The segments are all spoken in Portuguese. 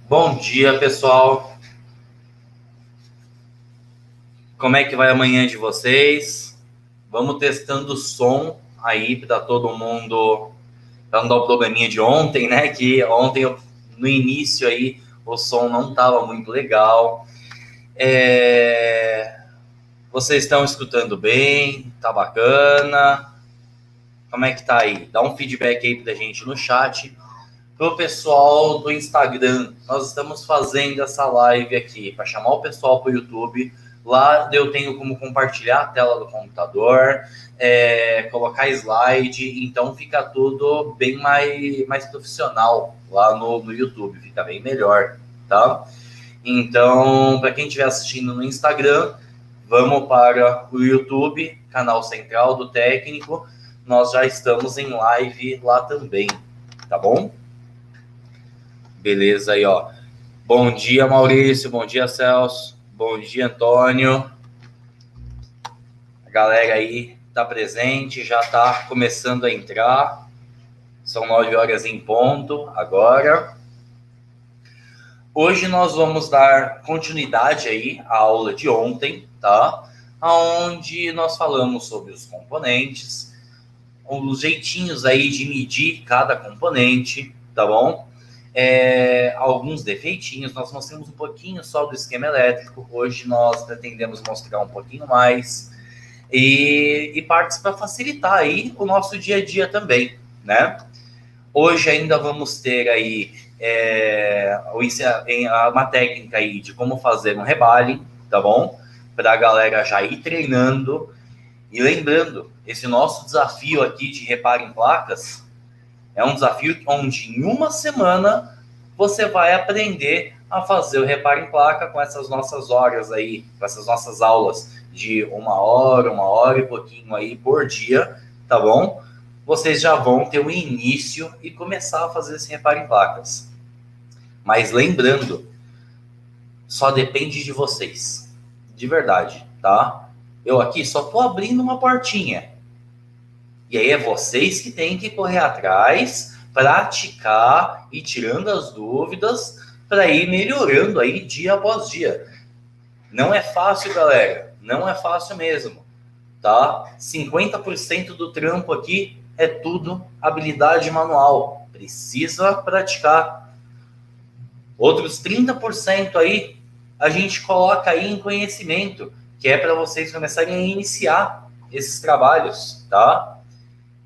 Bom dia, pessoal. Como é que vai amanhã de vocês? Vamos testando o som aí para todo mundo. Para não dar o probleminha de ontem, né? Que ontem, no início aí, o som não estava muito legal. Vocês estão escutando bem? Tá bacana? Como é que tá aí? Dá um feedback aí pra gente no chat. Pro pessoal do Instagram, nós estamos fazendo essa live aqui para chamar o pessoal para o YouTube. Lá eu tenho como compartilhar a tela do computador, colocar slide, então fica tudo bem mais profissional lá no YouTube, fica bem melhor, tá? Então, para quem estiver assistindo no Instagram, vamos para o YouTube, canal central do técnico. Nós já estamos em live lá também, tá bom? Beleza aí, ó. Bom dia, Maurício. Bom dia, Celso. Bom dia, Antônio. A galera aí tá presente, já tá começando a entrar. São 9 horas em ponto agora. Hoje nós vamos dar continuidade aí à aula de ontem, tá? Onde nós falamos sobre os componentes, os jeitinhos aí de medir cada componente, tá bom? Alguns defeitinhos, nós mostramos um pouquinho só do esquema elétrico, hoje nós pretendemos mostrar um pouquinho mais, e partes para facilitar aí o nosso dia a dia também, né? Hoje ainda vamos ter aí uma técnica aí de como fazer um rebaling, tá bom? Para a galera já ir treinando, e lembrando, esse nosso desafio aqui de reparo em placas, é um desafio onde em uma semana você vai aprender a fazer o reparo em placa com essas nossas horas aí, com essas nossas aulas de uma hora e pouquinho aí por dia, tá bom? Vocês já vão ter um início e começar a fazer esse reparo em placas. Mas lembrando, só depende de vocês, de verdade, tá? Eu aqui só tô abrindo uma portinha. E aí é vocês que têm que correr atrás, praticar e tirando as dúvidas para ir melhorando aí dia após dia. Não é fácil, galera. Não é fácil mesmo, tá? 50% do trampo aqui é tudo habilidade manual. Precisa praticar. Outros 30% aí a gente coloca aí em conhecimento, que é para vocês começarem a iniciar esses trabalhos, tá?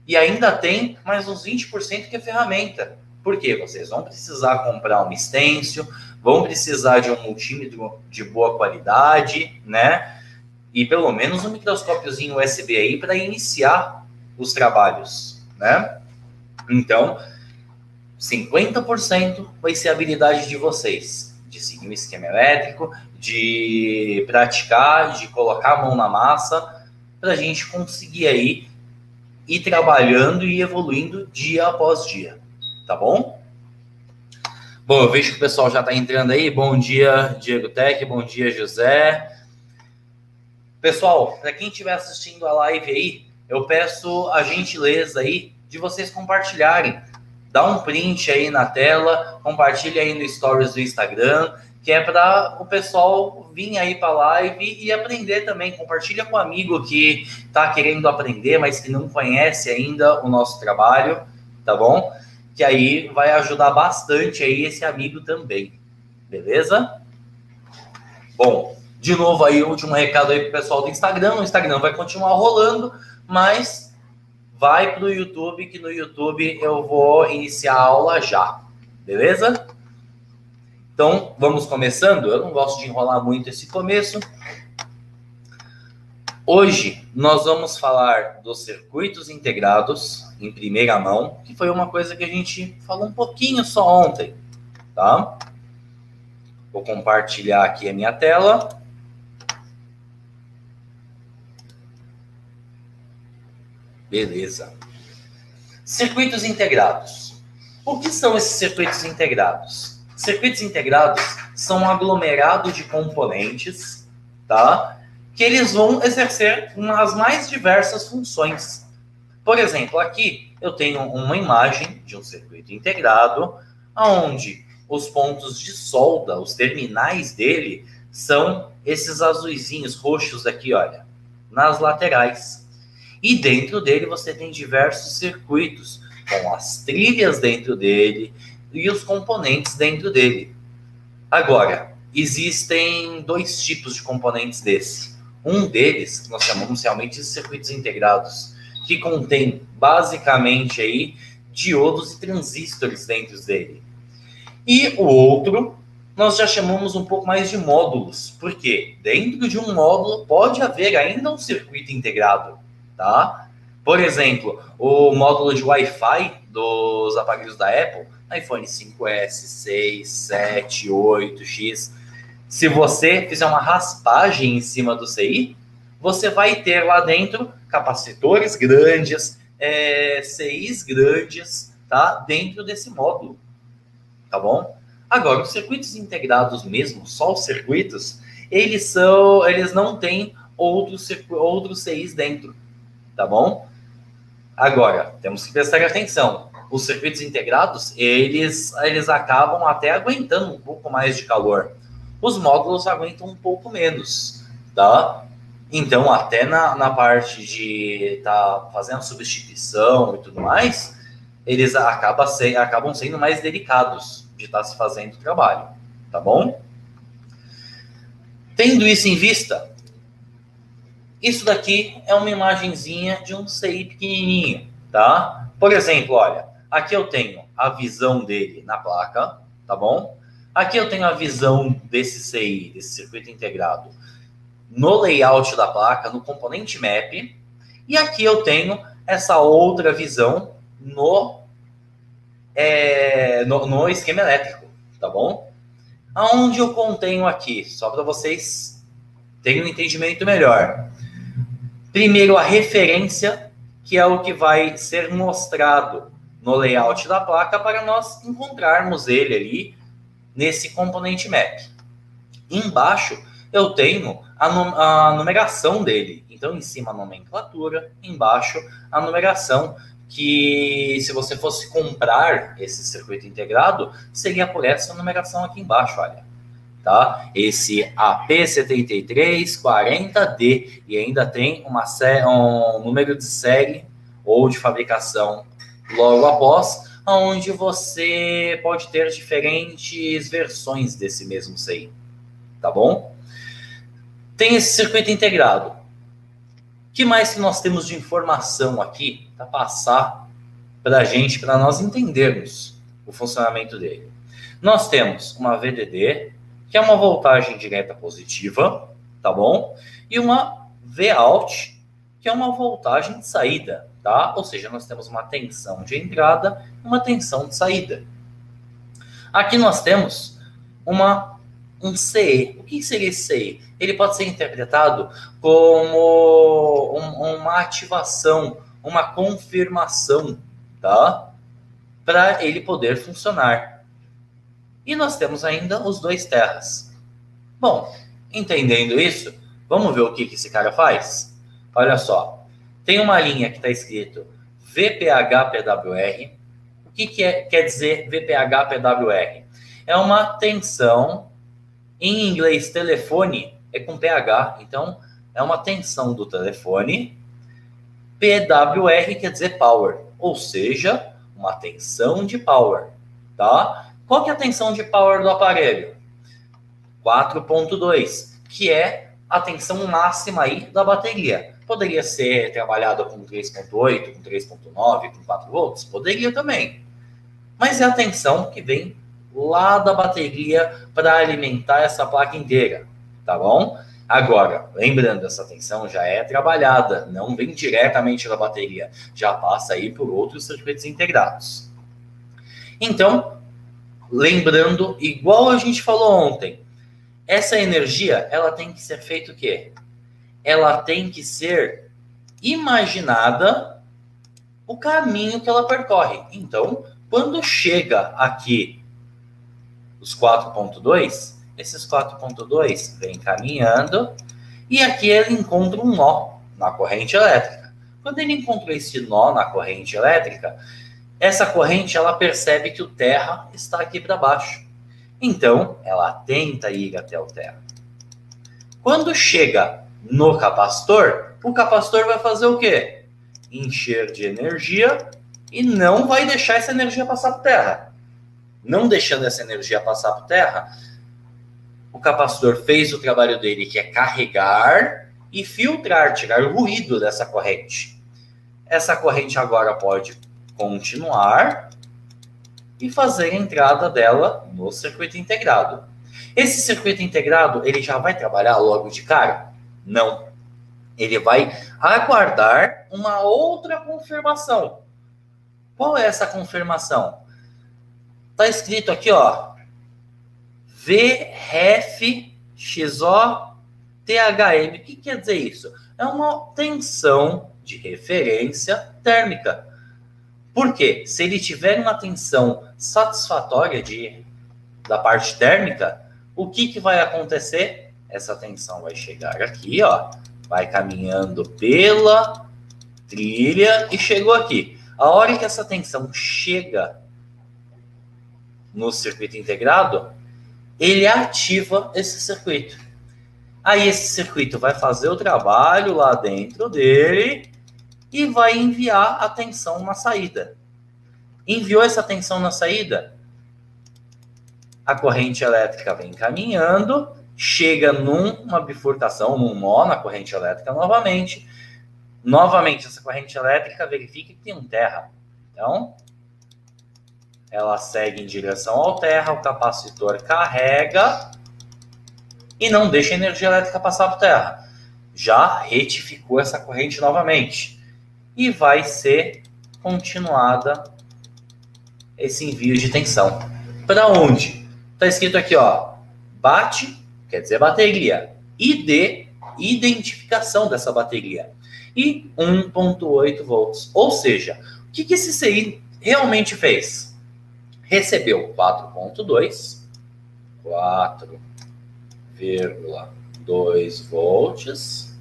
E ainda tem mais uns 20% que é ferramenta. Por quê? Vocês vão precisar comprar um stencil, vão precisar de um multímetro de boa qualidade, né? E pelo menos um microscópiozinho USB aí para iniciar os trabalhos, né? Então, 50% vai ser a habilidade de vocês, de seguir o esquema elétrico, de praticar, de colocar a mão na massa, para a gente conseguir aí ir trabalhando e evoluindo dia após dia, tá bom? Bom, eu vejo que o pessoal já está entrando aí. Bom dia, Diego Tech, bom dia, José. Pessoal, para quem estiver assistindo a live aí, eu peço a gentileza aí de vocês compartilharem. Dá um print aí na tela, compartilha aí no Stories do Instagram, que é para o pessoal vir aí para a live e aprender também. Compartilha com um amigo que está querendo aprender, mas que não conhece ainda o nosso trabalho, tá bom? Que aí vai ajudar bastante aí esse amigo também, beleza? Bom, de novo aí, o último recado aí pro pessoal do Instagram. O Instagram vai continuar rolando, mas vai pro YouTube, que no YouTube eu vou iniciar a aula já, beleza? Então, vamos começando. Eu não gosto de enrolar muito esse começo. Hoje, nós vamos falar dos circuitos integrados em primeira mão, que foi uma coisa que a gente falou um pouquinho só ontem, tá? Vou compartilhar aqui a minha tela. Beleza. Circuitos integrados. O que são esses circuitos integrados? Circuitos integrados são um aglomerado de componentes, tá? Que eles vão exercer as mais diversas funções. Por exemplo, aqui eu tenho uma imagem de um circuito integrado, onde os pontos de solda, os terminais dele, são esses azuizinhos roxos aqui, olha, nas laterais. E dentro dele você tem diversos circuitos, com as trilhas dentro dele e os componentes dentro dele. Agora, existem dois tipos de componentes desse. Um deles, que nós chamamos realmente de circuitos integrados, que contém basicamente aí diodos e transistores dentro dele. E o outro, nós já chamamos um pouco mais de módulos, porque dentro de um módulo pode haver ainda um circuito integrado, tá? Por exemplo, o módulo de Wi-Fi dos aparelhos da Apple, iPhone 5S, 6, 7, 8X. Se você fizer uma raspagem em cima do CI, você vai ter lá dentro capacitores grandes, CIs grandes, tá? Dentro desse módulo, tá bom? Agora, os circuitos integrados mesmo, só os circuitos, eles não têm outros CIs dentro, tá bom? Agora, temos que prestar atenção. Os circuitos integrados, eles acabam até aguentando um pouco mais de calor. Os módulos aguentam um pouco menos, tá? Então, até na parte de estar fazendo substituição e tudo mais, eles acabam sendo mais delicados de estar se fazendo o trabalho, tá bom? Tendo isso em vista, isso daqui é uma imagenzinha de um CI pequenininho, tá? Por exemplo, olha, aqui eu tenho a visão dele na placa, tá bom? Aqui eu tenho a visão desse CI, desse circuito integrado, no layout da placa, no componente map. E aqui eu tenho essa outra visão no esquema elétrico, tá bom? Aonde eu contenho aqui, só para vocês terem um entendimento melhor. Primeiro, a referência, que é o que vai ser mostrado no layout da placa para nós encontrarmos ele ali nesse componente map. Embaixo, eu tenho a numeração dele. Então, em cima a nomenclatura, embaixo a numeração, que se você fosse comprar esse circuito integrado, seria por essa numeração aqui embaixo, olha. Tá? Esse AP7340D, e ainda tem um número de série ou de fabricação logo após, onde você pode ter diferentes versões desse mesmo CI, tá bom? Tem esse circuito integrado. O que mais que nós temos de informação aqui para passar para a gente, para nós entendermos o funcionamento dele? Nós temos uma VDD, que é uma voltagem direta positiva, tá bom? E uma Vout, que é uma voltagem de saída, tá? Ou seja, nós temos uma tensão de entrada e uma tensão de saída. Aqui nós temos um CE. O que seria esse CE? Ele pode ser interpretado como uma ativação, uma confirmação, tá? Para ele poder funcionar. E nós temos ainda os dois terras. Bom, entendendo isso, vamos ver o que esse cara faz? Olha só, tem uma linha que está escrito VPH-PWR. O que quer dizer VPH-PWR? É uma tensão, em inglês telefone é com PH, então é uma tensão do telefone. PWR quer dizer power, ou seja, uma tensão de power, tá? Qual que é a tensão de power do aparelho? 4.2, que é a tensão máxima aí da bateria. Poderia ser trabalhada com 3.8, com 3.9, com 4 volts? Poderia também. Mas é a tensão que vem lá da bateria para alimentar essa placa inteira, tá bom? Agora, lembrando, essa tensão já é trabalhada, não vem diretamente da bateria, já passa aí por outros circuitos integrados. Então, lembrando, igual a gente falou ontem, essa energia, ela tem que ser feita o quê? Ela tem que ser imaginada o caminho que ela percorre. Então, quando chega aqui os 4.2, esses 4.2 vem caminhando e aqui ele encontra um nó na corrente elétrica. Quando ele encontra esse nó na corrente elétrica, essa corrente ela percebe que o terra está aqui para baixo. Então, ela tenta ir até o terra. Quando chega no capacitor, o capacitor vai fazer o quê? Encher de energia e não vai deixar essa energia passar por terra. Não deixando essa energia passar por terra, o capacitor fez o trabalho dele, que é carregar e filtrar, tirar o ruído dessa corrente. Essa corrente agora pode continuar e fazer a entrada dela no circuito integrado. Esse circuito integrado, ele já vai trabalhar logo de cara? Não. Ele vai aguardar uma outra confirmação. Qual é essa confirmação? Está escrito aqui, ó, VREF XO THM. O que quer dizer isso? É uma tensão de referência térmica. Por quê? Se ele tiver uma tensão satisfatória da parte térmica, o que vai acontecer? Essa tensão vai chegar aqui, ó, vai caminhando pela trilha e chegou aqui. A hora que essa tensão chega no circuito integrado, ele ativa esse circuito. Aí esse circuito vai fazer o trabalho lá dentro dele e vai enviar a tensão na saída. Enviou essa tensão na saída, a corrente elétrica vem caminhando, chega numa bifurcação, num nó na corrente elétrica novamente. Novamente, essa corrente elétrica verifica que tem um terra. Então, ela segue em direção ao terra, o capacitor carrega e não deixa a energia elétrica passar por terra. Já retificou essa corrente novamente. E vai ser continuada esse envio de tensão. Para onde? Está escrito aqui, ó, bate, quer dizer bateria, ID, identificação dessa bateria, e 1,8 volts. Ou seja, o que esse CI realmente fez? Recebeu 4,2 volts.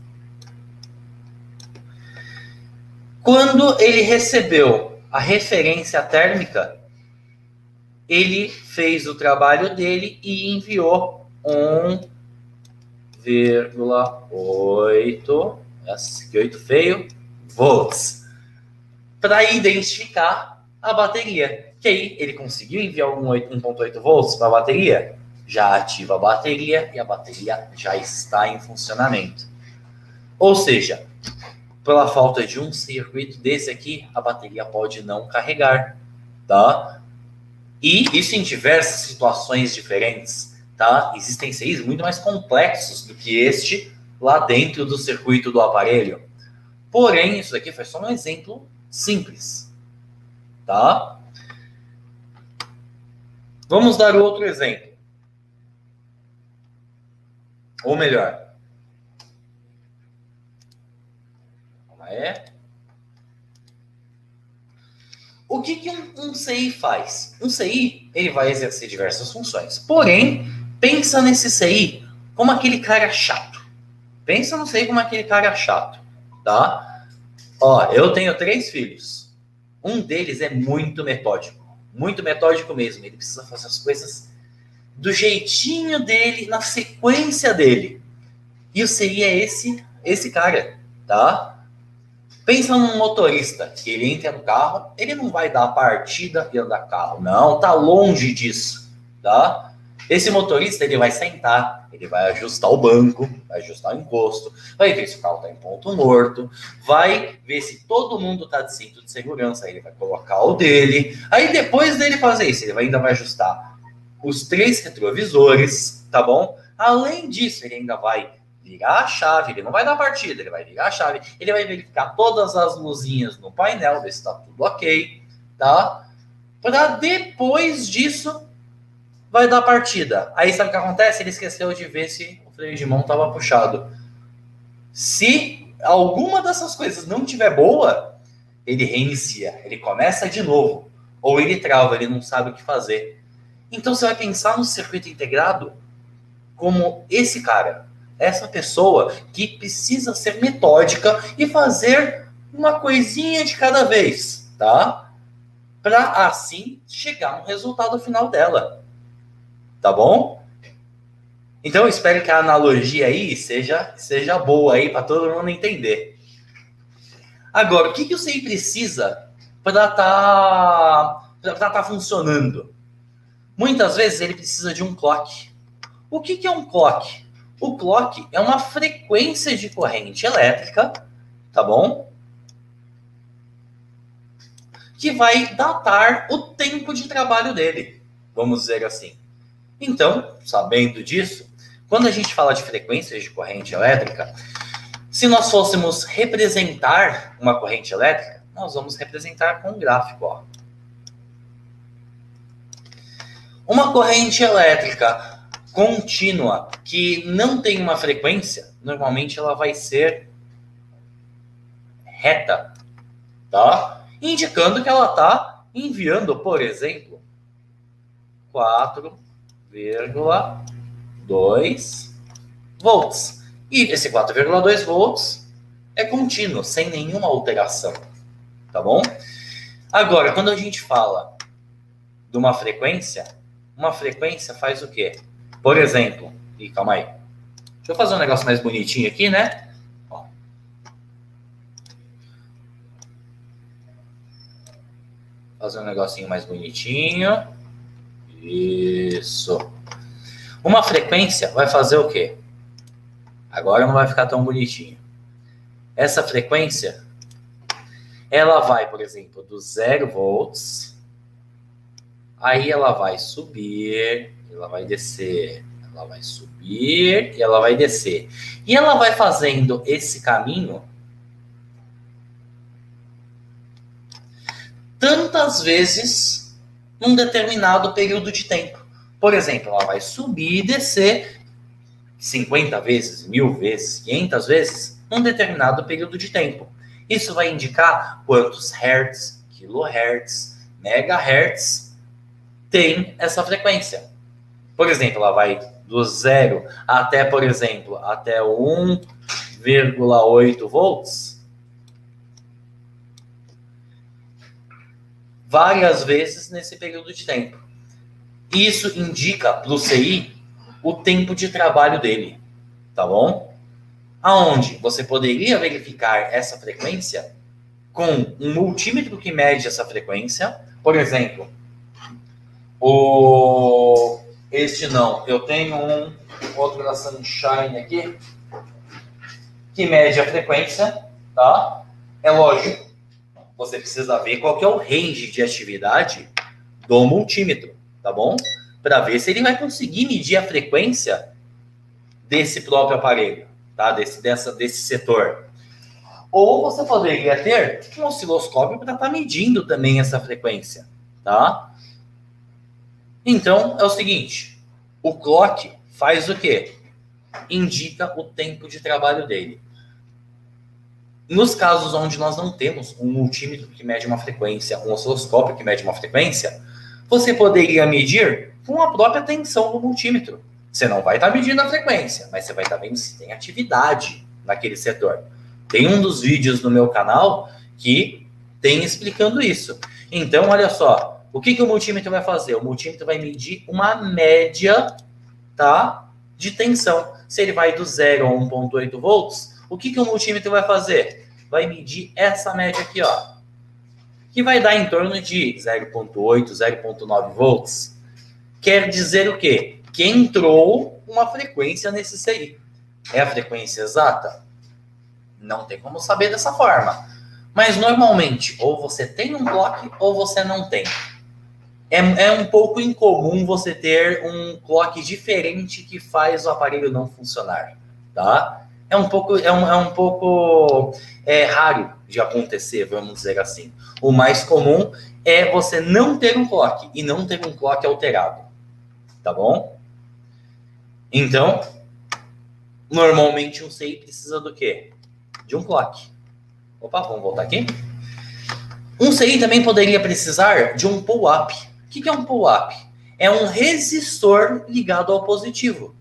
Quando ele recebeu a referência térmica, ele fez o trabalho dele e enviou 1,8, que 8 feio, volts, para identificar a bateria. Que aí ele conseguiu enviar 1,8 volts para a bateria, já ativa a bateria e a bateria já está em funcionamento. Ou seja, pela falta de um circuito desse aqui, a bateria pode não carregar, tá? E isso em diversas situações diferentes, tá? Existem CIs muito mais complexos do que este lá dentro do circuito do aparelho. Porém, isso aqui foi só um exemplo simples, tá? Vamos dar outro exemplo. Ou melhor, o que um CI faz? Um CI, ele vai exercer diversas funções. Porém, pensa nesse CI como aquele cara chato. Pensa no CI como aquele cara chato, tá? Ó, eu tenho 3 filhos. Um deles é muito metódico mesmo. Ele precisa fazer as coisas do jeitinho dele, na sequência dele. E o CI é esse cara, tá? Pensa num motorista, que ele entra no carro, ele não vai dar a partida e andar carro. Não, tá longe disso, tá? Esse motorista, ele vai sentar, ele vai ajustar o banco, vai ajustar o encosto, vai ver se o carro tá em ponto morto, vai ver se todo mundo tá de cinto de segurança, aí ele vai colocar o dele. Aí depois dele fazer isso, ele ainda vai ajustar os 3 retrovisores, tá bom? Além disso, ele ainda vai virar a chave, ele não vai dar partida, ele vai virar a chave, ele vai verificar todas as luzinhas no painel, ver se tá tudo ok, tá? Para depois disso, vai dar partida. Aí sabe o que acontece? Ele esqueceu de ver se o freio de mão estava puxado. Se alguma dessas coisas não tiver boa, ele reinicia, ele começa de novo, ou ele trava, ele não sabe o que fazer. Então você vai pensar no circuito integrado como esse cara, essa pessoa que precisa ser metódica e fazer uma coisinha de cada vez, tá? Para assim chegar no resultado final dela. Tá bom? Então, eu espero que a analogia aí seja boa aí para todo mundo entender. Agora, o que o CI precisa para tá funcionando? Muitas vezes ele precisa de um clock. O que é um clock? O clock é uma frequência de corrente elétrica, tá bom? Que vai datar o tempo de trabalho dele, vamos dizer assim. Então, sabendo disso, quando a gente fala de frequências de corrente elétrica, se nós fôssemos representar uma corrente elétrica, nós vamos representar com um gráfico, ó. Uma corrente elétrica contínua que não tem uma frequência, normalmente ela vai ser reta, tá? Indicando que ela está enviando, por exemplo, 4,2 volts. E esse 4,2 volts é contínuo, sem nenhuma alteração, tá bom? Agora, quando a gente fala de uma frequência faz o quê? Por exemplo, calma aí. Deixa eu fazer um negócio mais bonitinho aqui, né? Ó. Fazer um negocinho mais bonitinho. Isso. Uma frequência vai fazer o quê? Agora não vai ficar tão bonitinho. Essa frequência, ela vai, por exemplo, do 0 volts, aí ela vai subir, ela vai descer, ela vai subir e ela vai descer. E ela vai fazendo esse caminho tantas vezes num determinado período de tempo. Por exemplo, ela vai subir e descer 50 vezes, 1000 vezes, 500 vezes num determinado período de tempo. Isso vai indicar quantos hertz, kilohertz, megahertz tem essa frequência. Por exemplo, ela vai do 0 até, por exemplo, até 1,8 volts. Várias vezes nesse período de tempo. Isso indica para o CI o tempo de trabalho dele, tá bom? Aonde você poderia verificar essa frequência com um multímetro que mede essa frequência. Por exemplo, eu tenho um outro da Sunshine aqui que mede a frequência, tá? É lógico, você precisa ver qual que é o range de atividade do multímetro, tá bom? Para ver se ele vai conseguir medir a frequência desse próprio aparelho, tá? Desse setor. Ou você poderia ter um osciloscópio para estar medindo também essa frequência, tá? Então, é o seguinte, o clock faz o quê? Indica o tempo de trabalho dele. Nos casos onde nós não temos um multímetro que mede uma frequência, um osciloscópio que mede uma frequência, você poderia medir com a própria tensão do multímetro. Você não vai estar medindo a frequência, mas você vai estar vendo se tem atividade naquele setor. Tem um dos vídeos no meu canal que tem explicando isso. Então, olha só, o que o multímetro vai fazer? O multímetro vai medir uma média, tá, de tensão. Se ele vai do 0 a 1,8 volts, o que o multímetro vai fazer? Vai medir essa média aqui, ó, que vai dar em torno de 0,8, 0,9 volts. Quer dizer o quê? Que entrou uma frequência nesse CI. É a frequência exata? Não tem como saber dessa forma. Mas, normalmente, ou você tem um clock ou você não tem. É um pouco incomum você ter um clock diferente que faz o aparelho não funcionar, tá? É um pouco raro de acontecer, vamos dizer assim. O mais comum é você não ter um clock e não ter um clock alterado, tá bom? Então, normalmente um CI precisa do quê? De um clock. Opa, vamos voltar aqui. Um CI também poderia precisar de um pull-up. O que é um pull-up? É um resistor ligado ao positivo,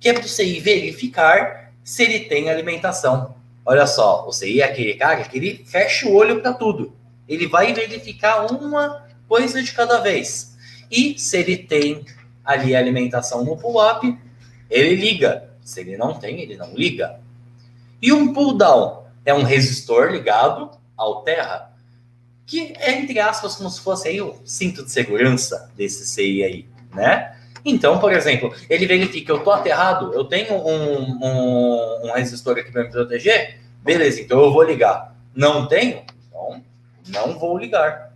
que é para o CI verificar se ele tem alimentação. Olha só, o CI é aquele cara que ele fecha o olho para tudo. Ele vai verificar uma coisa de cada vez. E se ele tem ali a alimentação no pull-up, ele liga. Se ele não tem, ele não liga. E um pull-down é um resistor ligado ao terra, que é, entre aspas, como se fosse aí o cinto de segurança desse CI aí, né? Então, por exemplo, ele verifica, eu tô aterrado, eu tenho um resistor aqui para me proteger, beleza, então eu vou ligar. Não tenho? Então, não vou ligar,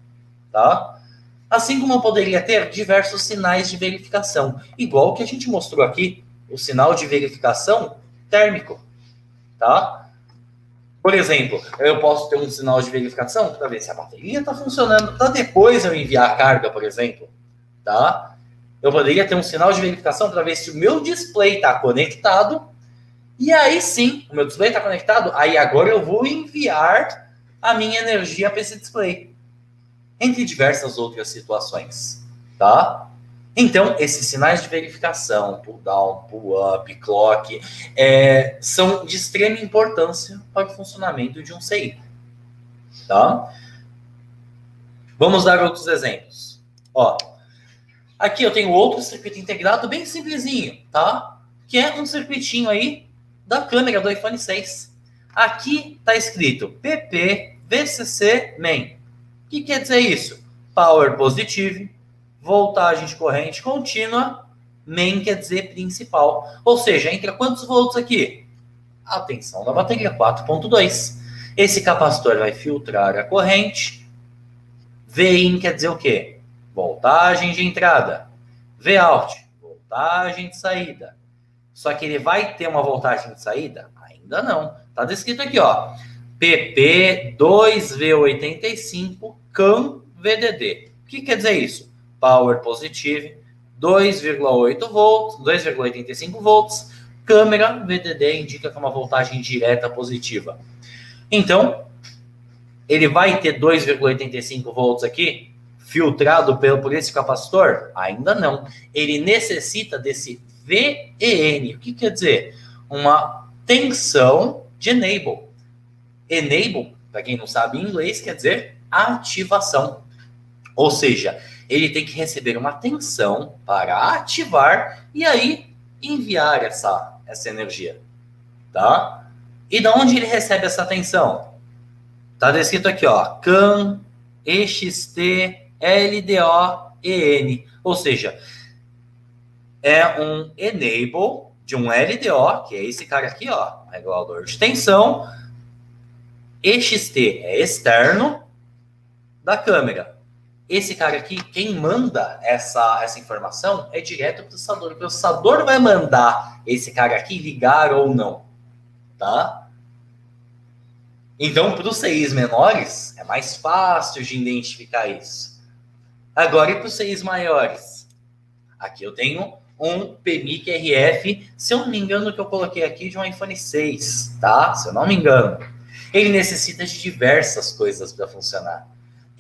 tá? Assim como eu poderia ter diversos sinais de verificação, igual que a gente mostrou aqui, o sinal de verificação térmico, tá? Por exemplo, eu posso ter um sinal de verificação para ver se a bateria está funcionando, para depois eu enviar a carga, por exemplo, tá? Eu poderia ter um sinal de verificação para ver se o meu display está conectado, e aí sim, o meu display está conectado, aí agora eu vou enviar a minha energia para esse display, entre diversas outras situações, tá? Então, esses sinais de verificação, pull down, pull up, clock, são de extrema importância para o funcionamento de um CI, tá? Vamos dar outros exemplos. Ó, aqui eu tenho outro circuito integrado bem simplesinho, tá? Que é um circuitinho aí da câmera do iPhone 6. Aqui está escrito PP VCC main. O que quer dizer isso? Power positive, voltagem de corrente contínua, main quer dizer principal. Ou seja, entra quantos volts aqui? A tensão da bateria, 4.2. Esse capacitor vai filtrar a corrente. Vin quer dizer o quê? Voltagem de entrada. Vout, voltagem de saída. Só que ele vai ter uma voltagem de saída? Ainda não. Está descrito aqui, ó. PP 2V85 CAN VDD. O que quer dizer isso? Power positive, 2,8 volts, 2,85 volts. Câmera VDD indica que é uma voltagem direta positiva. Então, ele vai ter 2,85 volts aqui, filtrado por esse capacitor? Ainda não. Ele necessita desse VEN. O que quer dizer? Uma tensão de enable. Enable, para quem não sabe em inglês, quer dizer ativação. Ou seja, ele tem que receber uma tensão para ativar e aí enviar essa energia, tá? E de onde ele recebe essa tensão? Tá descrito aqui, ó, CAN, EXT, LDO, EN. Ou seja, é um enable de um LDO, que é esse cara aqui, ó, regulador de tensão. EXT é externo da câmera. Esse cara aqui, quem manda essa informação é direto para o processador. O processador vai mandar esse cara aqui ligar ou não, tá? Então, para os CIs menores, é mais fácil de identificar isso. Agora, e para os CIs maiores? Aqui eu tenho um PMIC RF, se eu não me engano, que eu coloquei aqui de um iPhone 6, tá? Se eu não me engano. Ele necessita de diversas coisas para funcionar.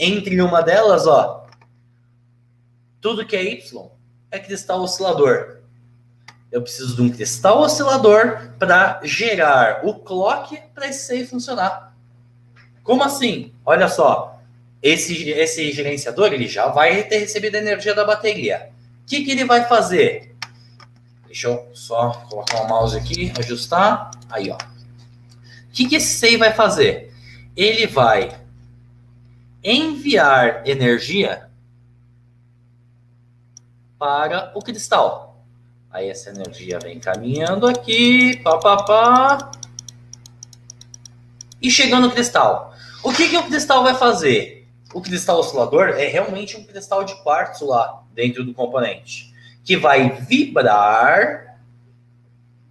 Entre uma delas, ó, tudo que é Y é cristal oscilador. Eu preciso de um cristal oscilador para gerar o clock para esse CI funcionar. Como assim? Olha só, esse gerenciador ele já vai ter recebido a energia da bateria. O que ele vai fazer? Deixa eu só colocar o mouse aqui, ajustar. Aí, ó. O que esse CI vai fazer? Ele vai enviar energia para o cristal. Aí essa energia vem caminhando aqui, pá. E chegando no cristal. O que o cristal vai fazer? O cristal oscilador é realmente um cristal de quartzo lá dentro do componente, que vai vibrar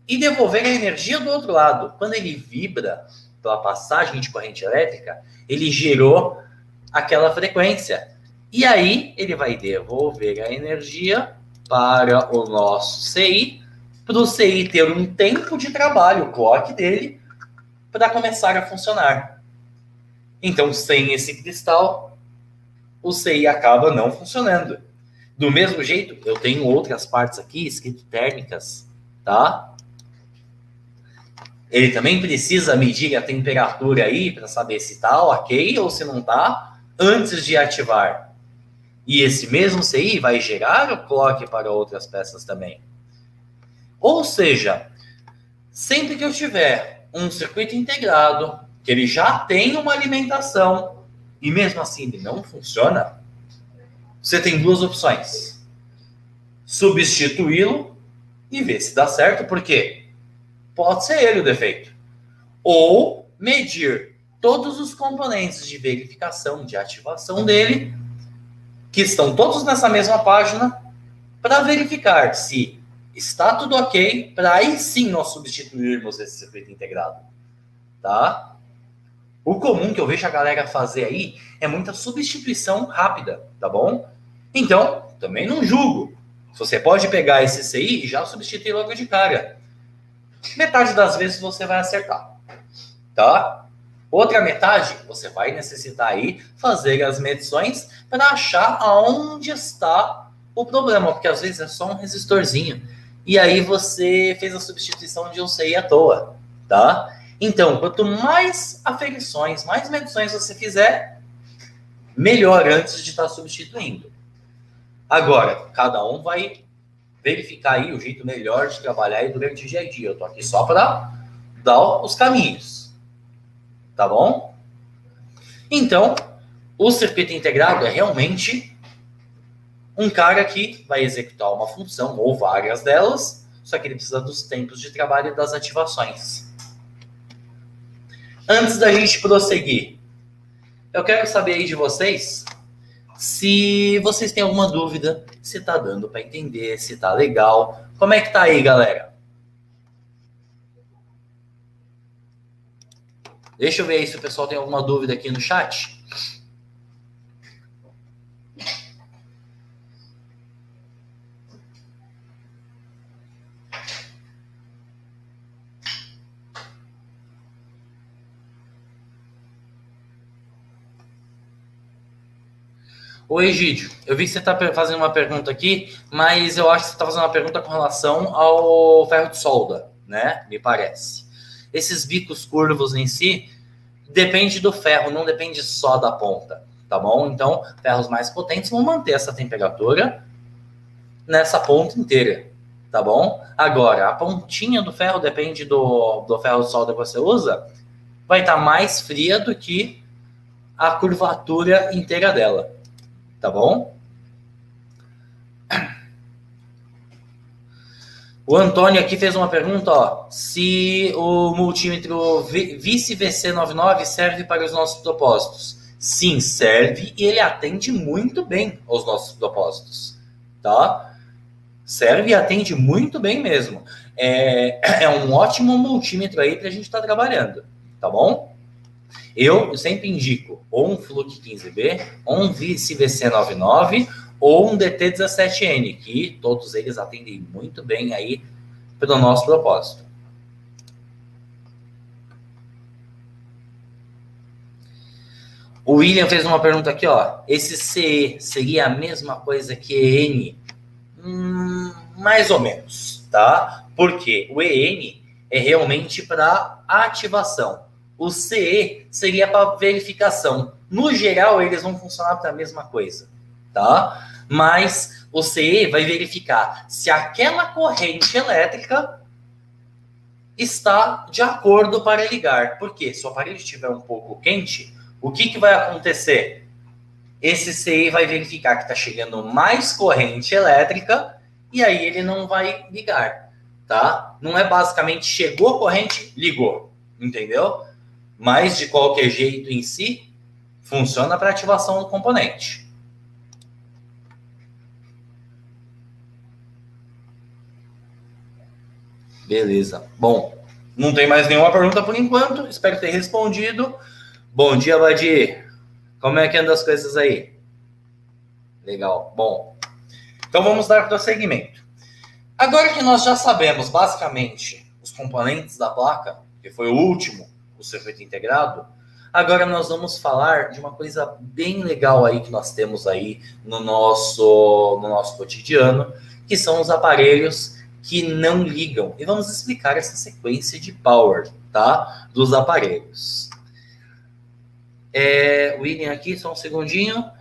e devolver a energia do outro lado. Quando ele vibra pela passagem de corrente elétrica, ele gerou aquela frequência. E aí ele vai devolver a energia para o nosso CI, para o CI ter um tempo de trabalho, o clock dele, para começar a funcionar. Então, sem esse cristal, o CI acaba não funcionando. Do mesmo jeito, eu tenho outras partes aqui, escrito térmicas, tá? Ele também precisa medir a temperatura aí, para saber se tá ok ou se não tá, antes de ativar. E esse mesmo CI vai gerar o clock para outras peças também. Ou seja, sempre que eu tiver um circuito integrado, que ele já tem uma alimentação, e mesmo assim ele não funciona, você tem duas opções. Substituí-lo e ver se dá certo, porque pode ser ele o defeito. Ou medir todos os componentes de verificação, de ativação dele, que estão todos nessa mesma página, para verificar se está tudo ok, para aí sim nós substituirmos esse circuito integrado. Tá? O comum que eu vejo a galera fazer aí é muita substituição rápida, tá bom? Então, também não julgo. Você pode pegar esse CI e já substituir logo de cara. Metade das vezes você vai acertar, tá? Outra metade, você vai necessitar aí fazer as medições para achar aonde está o problema, porque às vezes é só um resistorzinho. E aí você fez a substituição de um CI à toa, tá? Então, quanto mais aferições, mais medições você fizer, melhor antes de estar substituindo. Agora, cada um vai verificar aí o jeito melhor de trabalhar aí durante o dia a dia. Eu tô aqui só para dar os caminhos. Tá bom? Então, o circuito integrado é realmente um cara que vai executar uma função ou várias delas, só que ele precisa dos tempos de trabalho e das ativações. Antes da gente prosseguir, eu quero saber aí de vocês se vocês têm alguma dúvida, se tá dando para entender, se tá legal. Como é que tá aí, galera? Deixa eu ver aí se o pessoal tem alguma dúvida aqui no chat. Ô, Egídio, eu vi que você está fazendo uma pergunta aqui, mas eu acho que você está fazendo uma pergunta com relação ao ferro de solda, né? Me parece. Esses bicos curvos em si, depende do ferro, não depende só da ponta, tá bom? Então, ferros mais potentes vão manter essa temperatura nessa ponta inteira, tá bom? Agora, a pontinha do ferro, depende do ferro de solda que você usa, vai estar mais fria do que a curvatura inteira dela. Tá bom? O Antônio aqui fez uma pergunta, ó. Se o multímetro Vice VC99 serve para os nossos propósitos. Sim, serve e ele atende muito bem aos nossos propósitos. Tá? Serve e atende muito bem mesmo. É um ótimo multímetro aí para a gente estar trabalhando. Tá bom? Eu sempre indico ou um Fluke 15B, ou um Vice VC99, ou um DT17N, que todos eles atendem muito bem aí para o nosso propósito. O William fez uma pergunta aqui, ó. Esse CE seria a mesma coisa que EN? Mais ou menos, tá? Porque o EN é realmente para ativação. O CE seria para verificação. No geral, eles vão funcionar para a mesma coisa, tá? Mas o CE vai verificar se aquela corrente elétrica está de acordo para ligar. Porque se o aparelho estiver um pouco quente, o que vai acontecer? Esse CE vai verificar que está chegando mais corrente elétrica e aí ele não vai ligar, tá? Não é basicamente chegou corrente, ligou, entendeu? Mas, de qualquer jeito em si, funciona para ativação do componente. Beleza. Bom, não tem mais nenhuma pergunta por enquanto. Espero ter respondido. Bom dia, Badi. Como é que andam as coisas aí? Legal. Bom, então vamos dar prosseguimento. Agora que nós já sabemos, basicamente, os componentes da placa, que foi o último, o circuito integrado, agora nós vamos falar de uma coisa bem legal aí que nós temos aí no nosso cotidiano, que são os aparelhos que não ligam. E vamos explicar essa sequência de power, tá? Dos aparelhos. William aqui, só um segundinho.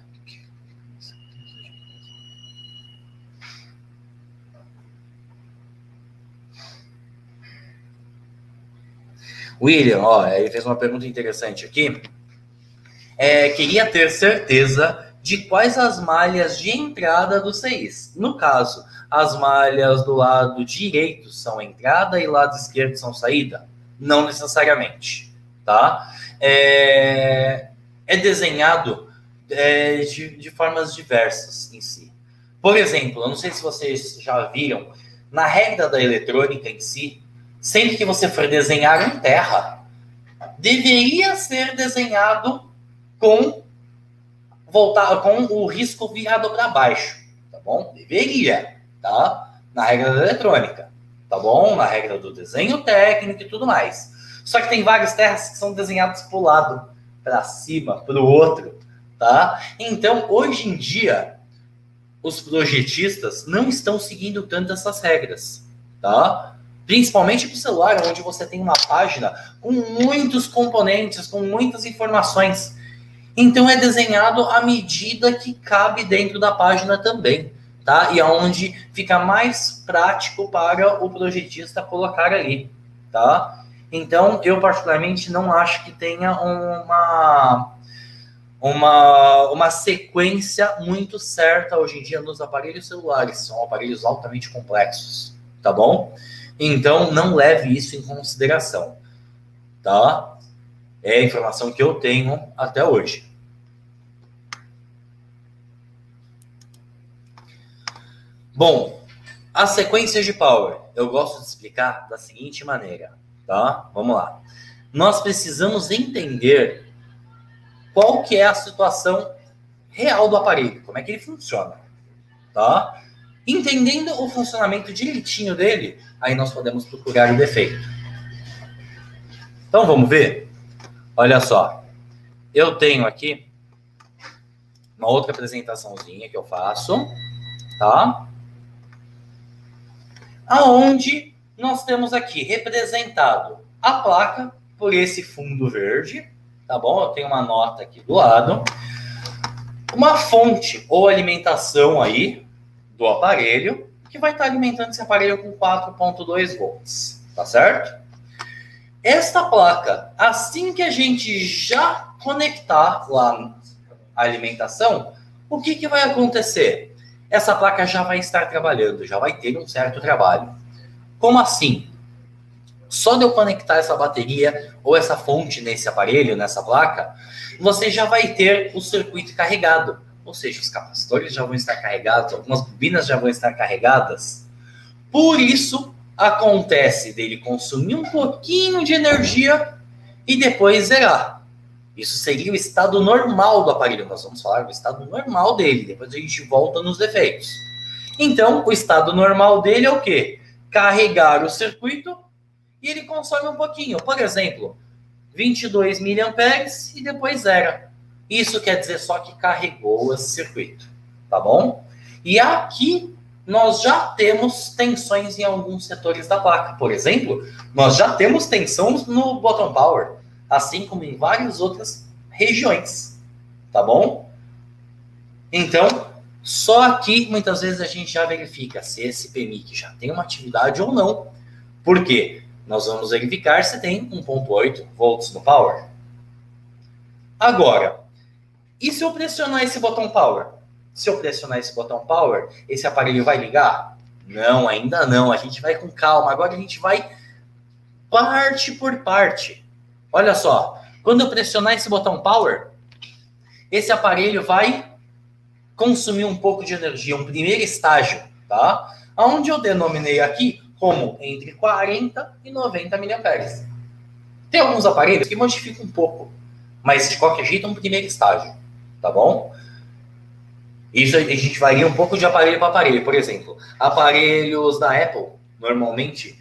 William, ó, ele fez uma pergunta interessante aqui. Queria ter certeza de quais as malhas de entrada do CIs. No caso, as malhas do lado direito são entrada e lado esquerdo são saída? Não necessariamente, tá? É desenhado de formas diversas em si. Por exemplo, eu não sei se vocês já viram, na regra da eletrônica em si, sempre que você for desenhar em terra, deveria ser desenhado com o risco virado para baixo, tá bom? Deveria, tá? Na regra da eletrônica, tá bom? Na regra do desenho técnico e tudo mais. Só que tem várias terras que são desenhadas para o lado, para cima, para o outro, tá? Então, hoje em dia, os projetistas não estão seguindo tanto essas regras, tá? Principalmente para o celular, onde você tem uma página com muitos componentes, com muitas informações. Então, é desenhado à medida que cabe dentro da página também, tá? E aonde fica mais prático para o projetista colocar ali, tá? Então, eu particularmente não acho que tenha uma sequência muito certa hoje em dia nos aparelhos celulares. São aparelhos altamente complexos, tá bom? Então, não leve isso em consideração, tá? É a informação que eu tenho até hoje. Bom, as sequências de power, eu gosto de explicar da seguinte maneira, tá? Vamos lá. Nós precisamos entender qual que é a situação real do aparelho, como é que ele funciona, tá? Entendendo o funcionamento direitinho dele, aí nós podemos procurar o defeito. Então, vamos ver? Olha só, eu tenho aqui uma outra apresentaçãozinha que eu faço, tá? Aonde nós temos aqui representado a placa por esse fundo verde, tá bom? Eu tenho uma nota aqui do lado, uma fonte ou alimentação aí do aparelho, que vai estar alimentando esse aparelho com 4.2 volts, tá certo? Esta placa, assim que a gente já conectar lá a alimentação, o que vai acontecer? Essa placa já vai estar trabalhando, já vai ter um certo trabalho. Como assim? Só de eu conectar essa bateria ou essa fonte nesse aparelho, nessa placa, você já vai ter o circuito carregado. Ou seja, os capacitores já vão estar carregados, algumas bobinas já vão estar carregadas. Por isso, acontece dele consumir um pouquinho de energia e depois zerar. Isso seria o estado normal do aparelho. Nós vamos falar do estado normal dele. Depois a gente volta nos defeitos. Então, o estado normal dele é o quê? Carregar o circuito e ele consome um pouquinho. Por exemplo, 22 mA e depois zera. Isso quer dizer só que carregou esse circuito. Tá bom? E aqui nós já temos tensões em alguns setores da placa. Por exemplo, nós já temos tensão no bottom power, assim como em várias outras regiões, tá bom? Então, só aqui, muitas vezes, a gente já verifica se esse PMIC já tem uma atividade ou não. Por quê? Nós vamos verificar se tem 1.8 volts no power. Agora, e se eu pressionar esse botão power? Se eu pressionar esse botão power, esse aparelho vai ligar? Não, ainda não. A gente vai com calma. Agora a gente vai parte por parte. Olha só, quando eu pressionar esse botão power, esse aparelho vai consumir um pouco de energia, um primeiro estágio, tá? Onde eu denominei aqui como entre 40 e 90 mA. Tem alguns aparelhos que modificam um pouco, mas de qualquer jeito é um primeiro estágio, tá bom? Isso a gente varia um pouco de aparelho para aparelho. Por exemplo, aparelhos da Apple, normalmente,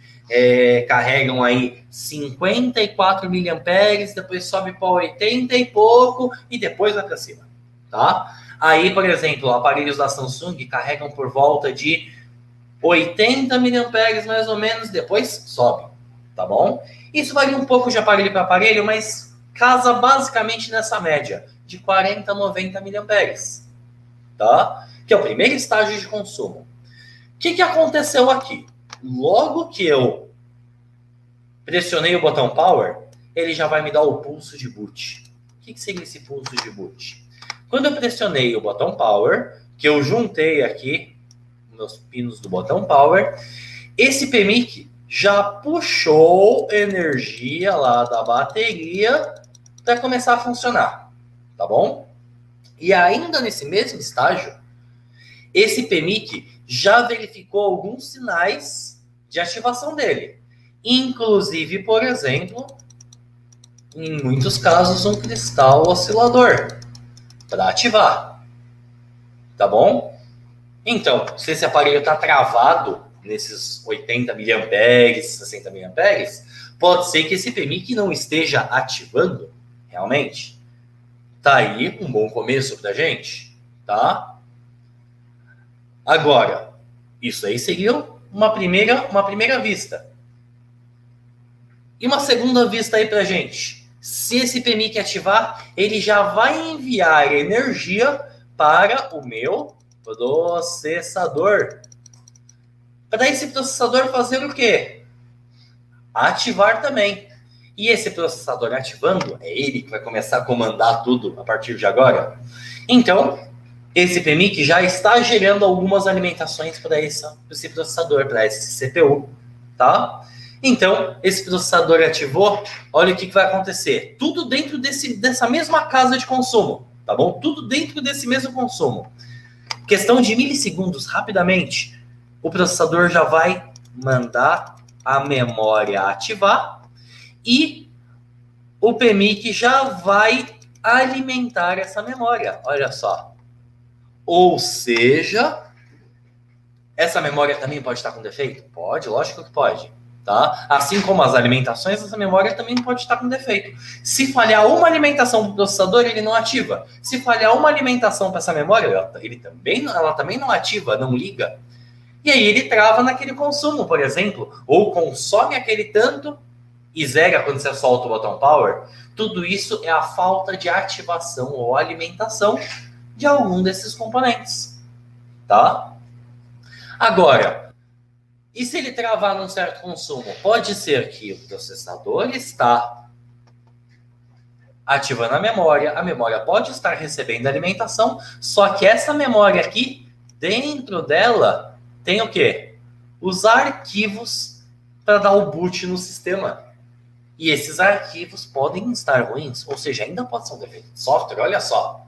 carregam aí 54 mA, depois sobe para 80 e pouco, e depois vai para cima, tá? Aí, por exemplo, aparelhos da Samsung carregam por volta de 80 mA mais ou menos, depois sobe, tá bom? Isso varia um pouco de aparelho para aparelho, mas casa basicamente nessa média, de 40 a 90 mA, tá? Que é o primeiro estágio de consumo. O que aconteceu aqui? Logo que eu pressionei o botão power, ele já vai me dar o pulso de boot. O que seria esse pulso de boot? Quando eu pressionei o botão Power, que eu juntei aqui meus pinos do botão Power, esse PMIC já puxou energia lá da bateria para começar a funcionar, tá bom? E ainda nesse mesmo estágio, esse PMIC já verificou alguns sinais de ativação dele. Inclusive, por exemplo, em muitos casos, um cristal oscilador para ativar. Tá bom? Então, se esse aparelho está travado nesses 80 mA, 60 mA, pode ser que esse PMIC não esteja ativando realmente. Tá aí um bom começo para a gente, tá? Agora, isso aí seria uma primeira vista. E uma segunda vista aí para a gente. Se esse PMIC ativar, ele já vai enviar energia para o meu processador. Para esse processador fazer o quê? Ativar também. E esse processador ativando, é ele que vai começar a comandar tudo a partir de agora. Então, esse PMIC já está gerando algumas alimentações para esse processador, para esse CPU, tá? Então, esse processador ativou, olha o que vai acontecer. Tudo dentro dessa mesma casa de consumo, tá bom? Tudo dentro desse mesmo consumo. Questão de milissegundos, rapidamente, o processador já vai mandar a memória ativar e o PMIC já vai alimentar essa memória, olha só. Ou seja, essa memória também pode estar com defeito? Pode, lógico que pode. Tá? Assim como as alimentações, essa memória também pode estar com defeito. Se falhar uma alimentação do processador, ele não ativa. Se falhar uma alimentação para essa memória, ela também não ativa, não liga. E aí ele trava naquele consumo, por exemplo, ou consome aquele tanto e zera quando você solta o botão Power. Tudo isso é a falta de ativação ou alimentação de algum desses componentes. Tá? Agora, e se ele travar num certo consumo? Pode ser que o processador está ativando a memória pode estar recebendo alimentação, só que essa memória aqui, dentro dela, tem o quê? Os arquivos para dar o boot no sistema. E esses arquivos podem estar ruins, ou seja, ainda pode ser um defeito de software, olha só.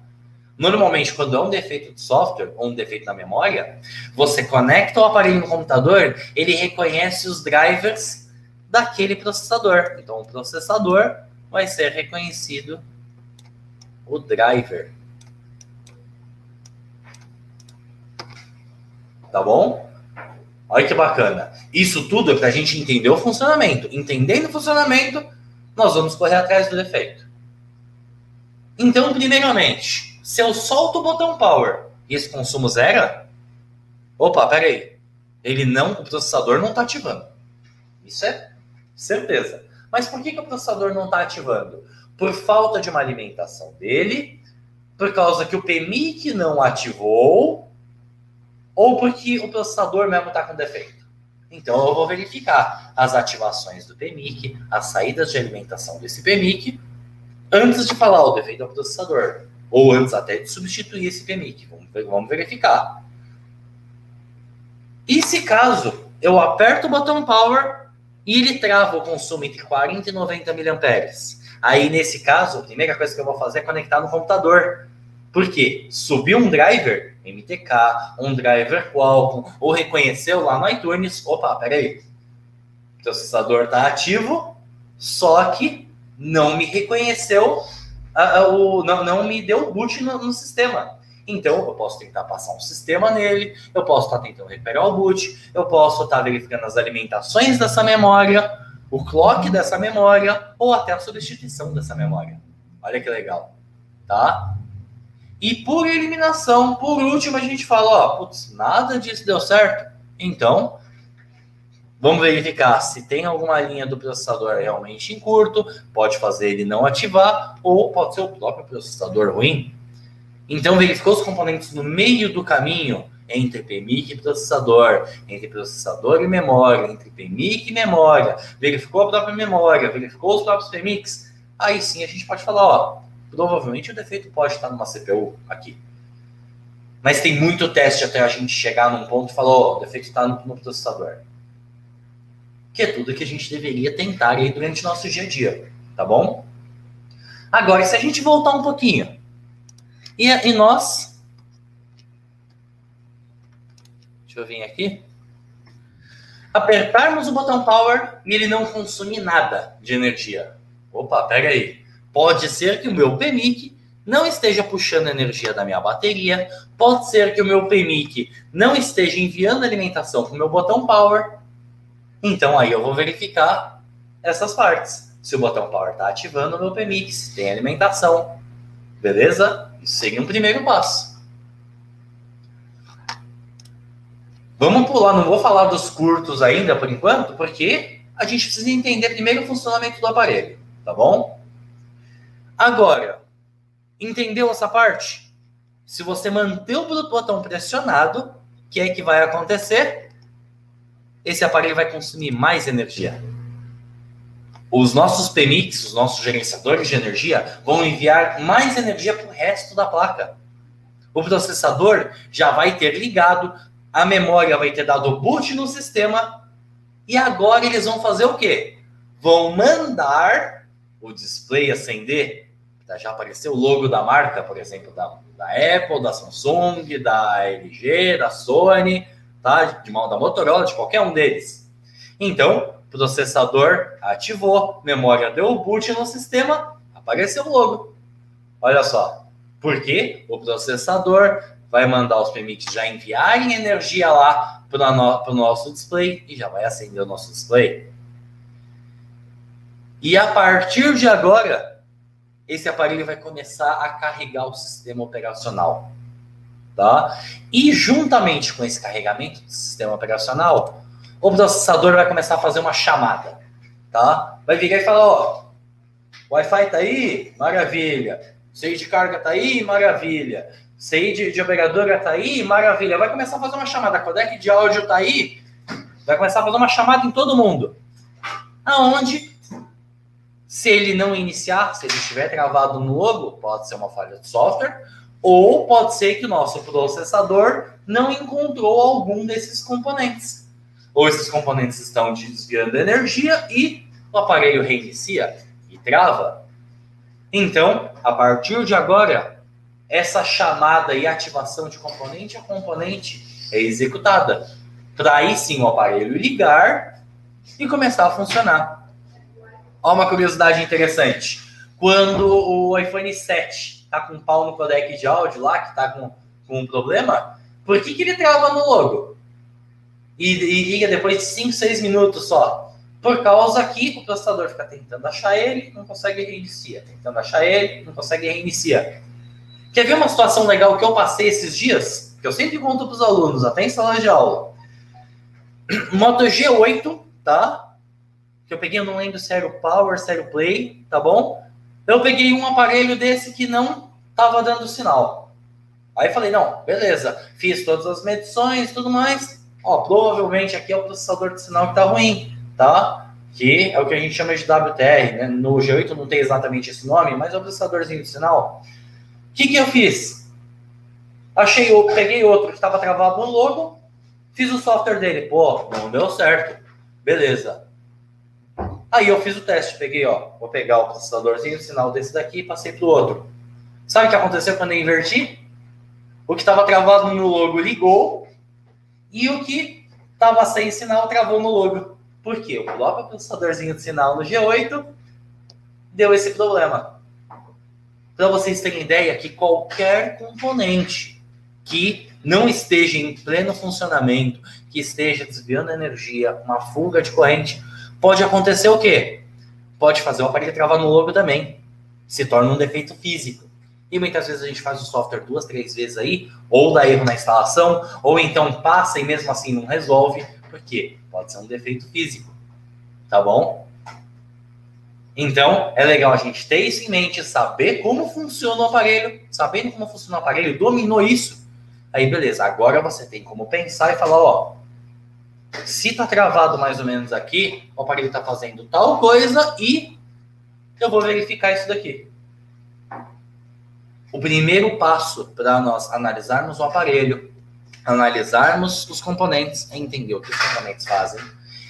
Normalmente, quando é um defeito de software ou um defeito na memória, você conecta o aparelho no computador, ele reconhece os drivers daquele processador. Então, o processador vai ser reconhecido o driver. Tá bom? Olha que bacana. Isso tudo é para a gente entender o funcionamento. Entendendo o funcionamento, nós vamos correr atrás do defeito. Então, primeiramente, se eu solto o botão Power e esse consumo zera, opa, peraí, o processador não está ativando. Isso é certeza. Mas por que o processador não está ativando? Por falta de uma alimentação dele, por causa que o PMIC não ativou, ou porque o processador mesmo está com defeito. Então eu vou verificar as ativações do PMIC, as saídas de alimentação desse PMIC, antes de falar o defeito do processador. Ou antes até de substituir esse PMIC. Vamos verificar. E se caso eu aperto o botão Power e ele trava o consumo entre 40 e 90 mA. Aí, nesse caso, a primeira coisa que eu vou fazer é conectar no computador. Por quê? Subiu um driver MTK, um driver Qualcomm, ou reconheceu lá no iTunes, opa, peraí, o processador está ativo, só que não me reconheceu, não me deu boot no sistema. Então, eu posso tentar passar um sistema nele, eu posso estar tentando recuperar o boot, eu posso estar verificando as alimentações dessa memória, o clock dessa memória, ou até a substituição dessa memória. Olha que legal, tá? E por eliminação, por último, a gente fala, ó, putz, nada disso deu certo. Então, vamos verificar se tem alguma linha do processador realmente em curto, pode fazer ele não ativar, ou pode ser o próprio processador ruim. Então, verificou os componentes no meio do caminho, entre PMIC e processador, entre processador e memória, entre PMIC e memória, verificou a própria memória, verificou os próprios PMICs, aí sim a gente pode falar, ó, provavelmente o defeito pode estar numa CPU aqui. Mas tem muito teste até a gente chegar num ponto e falar, ó, o defeito está no processador. Que é tudo que a gente deveria tentar aí durante o nosso dia a dia, tá bom? Agora, se a gente voltar um pouquinho, e nós... Deixa eu vir aqui. Apertarmos o botão Power e ele não consome nada de energia. Opa, pega aí. Pode ser que o meu PMIC não esteja puxando energia da minha bateria, pode ser que o meu PMIC não esteja enviando alimentação para o meu botão Power. Então aí eu vou verificar essas partes. Se o botão Power está ativando o meu PMIC, se tem alimentação. Beleza? Isso seria um primeiro passo. Vamos pular, não vou falar dos curtos ainda por enquanto, porque a gente precisa entender primeiro o funcionamento do aparelho, tá bom? Agora, entendeu essa parte? Se você manter o botão pressionado, o que é que vai acontecer? Esse aparelho vai consumir mais energia. Os nossos PMICs, os nossos gerenciadores de energia, vão enviar mais energia para o resto da placa. O processador já vai ter ligado, a memória vai ter dado boot no sistema, e agora eles vão fazer o quê? Vão mandar o display acender. Já apareceu o logo da marca, por exemplo, da Apple, da Samsung, da LG, da Sony, tá? Da Motorola, de qualquer um deles. Então, processador ativou, memória deu o boot no sistema, apareceu o logo. Olha só, porque o processador vai mandar os PMICs já enviarem energia lá para o nosso display e já vai acender o nosso display. E a partir de agora, esse aparelho vai começar a carregar o sistema operacional, tá? E juntamente com esse carregamento do sistema operacional, o processador vai começar a fazer uma chamada, tá? Vai virar e falar, ó, o Wi-Fi tá aí? Maravilha. CI de carga tá aí? Maravilha. CI de operadora tá aí? Maravilha. Vai começar a fazer uma chamada. Codec de áudio tá aí? Vai começar a fazer uma chamada em todo mundo. Aonde... Se ele não iniciar, se ele estiver travado no logo, pode ser uma falha de software, ou pode ser que o nosso processador não encontrou algum desses componentes. Ou esses componentes estão desviando energia e o aparelho reinicia e trava. Então, a partir de agora, essa chamada e ativação de componente a componente é executada. Para aí sim o aparelho ligar e começar a funcionar. Olha uma curiosidade interessante. Quando o iPhone 7 está com um pau no codec de áudio lá, que está com um problema, por que ele trava no logo? E liga depois de 5, 6 minutos só. Por causa que o processador fica tentando achar ele, não consegue reinicia. Tentando achar ele, não consegue reinicia. Quer ver uma situação legal que eu passei esses dias? Que eu sempre conto para os alunos, até em sala de aula. Moto G8, tá? Que eu peguei, eu não lembro se era o Power, se era o Play, tá bom? Eu peguei um aparelho desse que não tava dando sinal. Aí falei, não, beleza, fiz todas as medições e tudo mais. Ó, provavelmente aqui é o processador de sinal que tá ruim, tá? Que é o que a gente chama de WTR, né? No G8 não tem exatamente esse nome, mas é o processadorzinho de sinal. O que eu fiz? Peguei outro que estava travado no logo, fiz o software dele. Pô, não deu certo. Beleza. Aí eu fiz o teste, peguei, ó, vou pegar o processadorzinho de sinal desse daqui e passei pro outro. Sabe o que aconteceu quando eu inverti? O que estava travado no logo ligou e o que estava sem sinal travou no logo. Por quê? Eu coloco o processadorzinho de sinal no G8, deu esse problema. Para vocês terem ideia que qualquer componente que não esteja em pleno funcionamento, que esteja desviando energia, uma fuga de corrente, pode acontecer o quê? Pode fazer o aparelho travar no logo também. Se torna um defeito físico. E muitas vezes a gente faz o software 2, 3 vezes aí, ou dá erro na instalação, ou então passa e mesmo assim não resolve. Por quê? Pode ser um defeito físico. Tá bom? Então, é legal a gente ter isso em mente, saber como funciona o aparelho. Sabendo como funciona o aparelho, dominou isso. Aí, beleza, agora você tem como pensar e falar, ó, se tá travado mais ou menos aqui, o aparelho tá fazendo tal coisa e eu vou verificar isso daqui. O primeiro passo para nós analisarmos o aparelho, analisarmos os componentes, é entender o que os componentes fazem,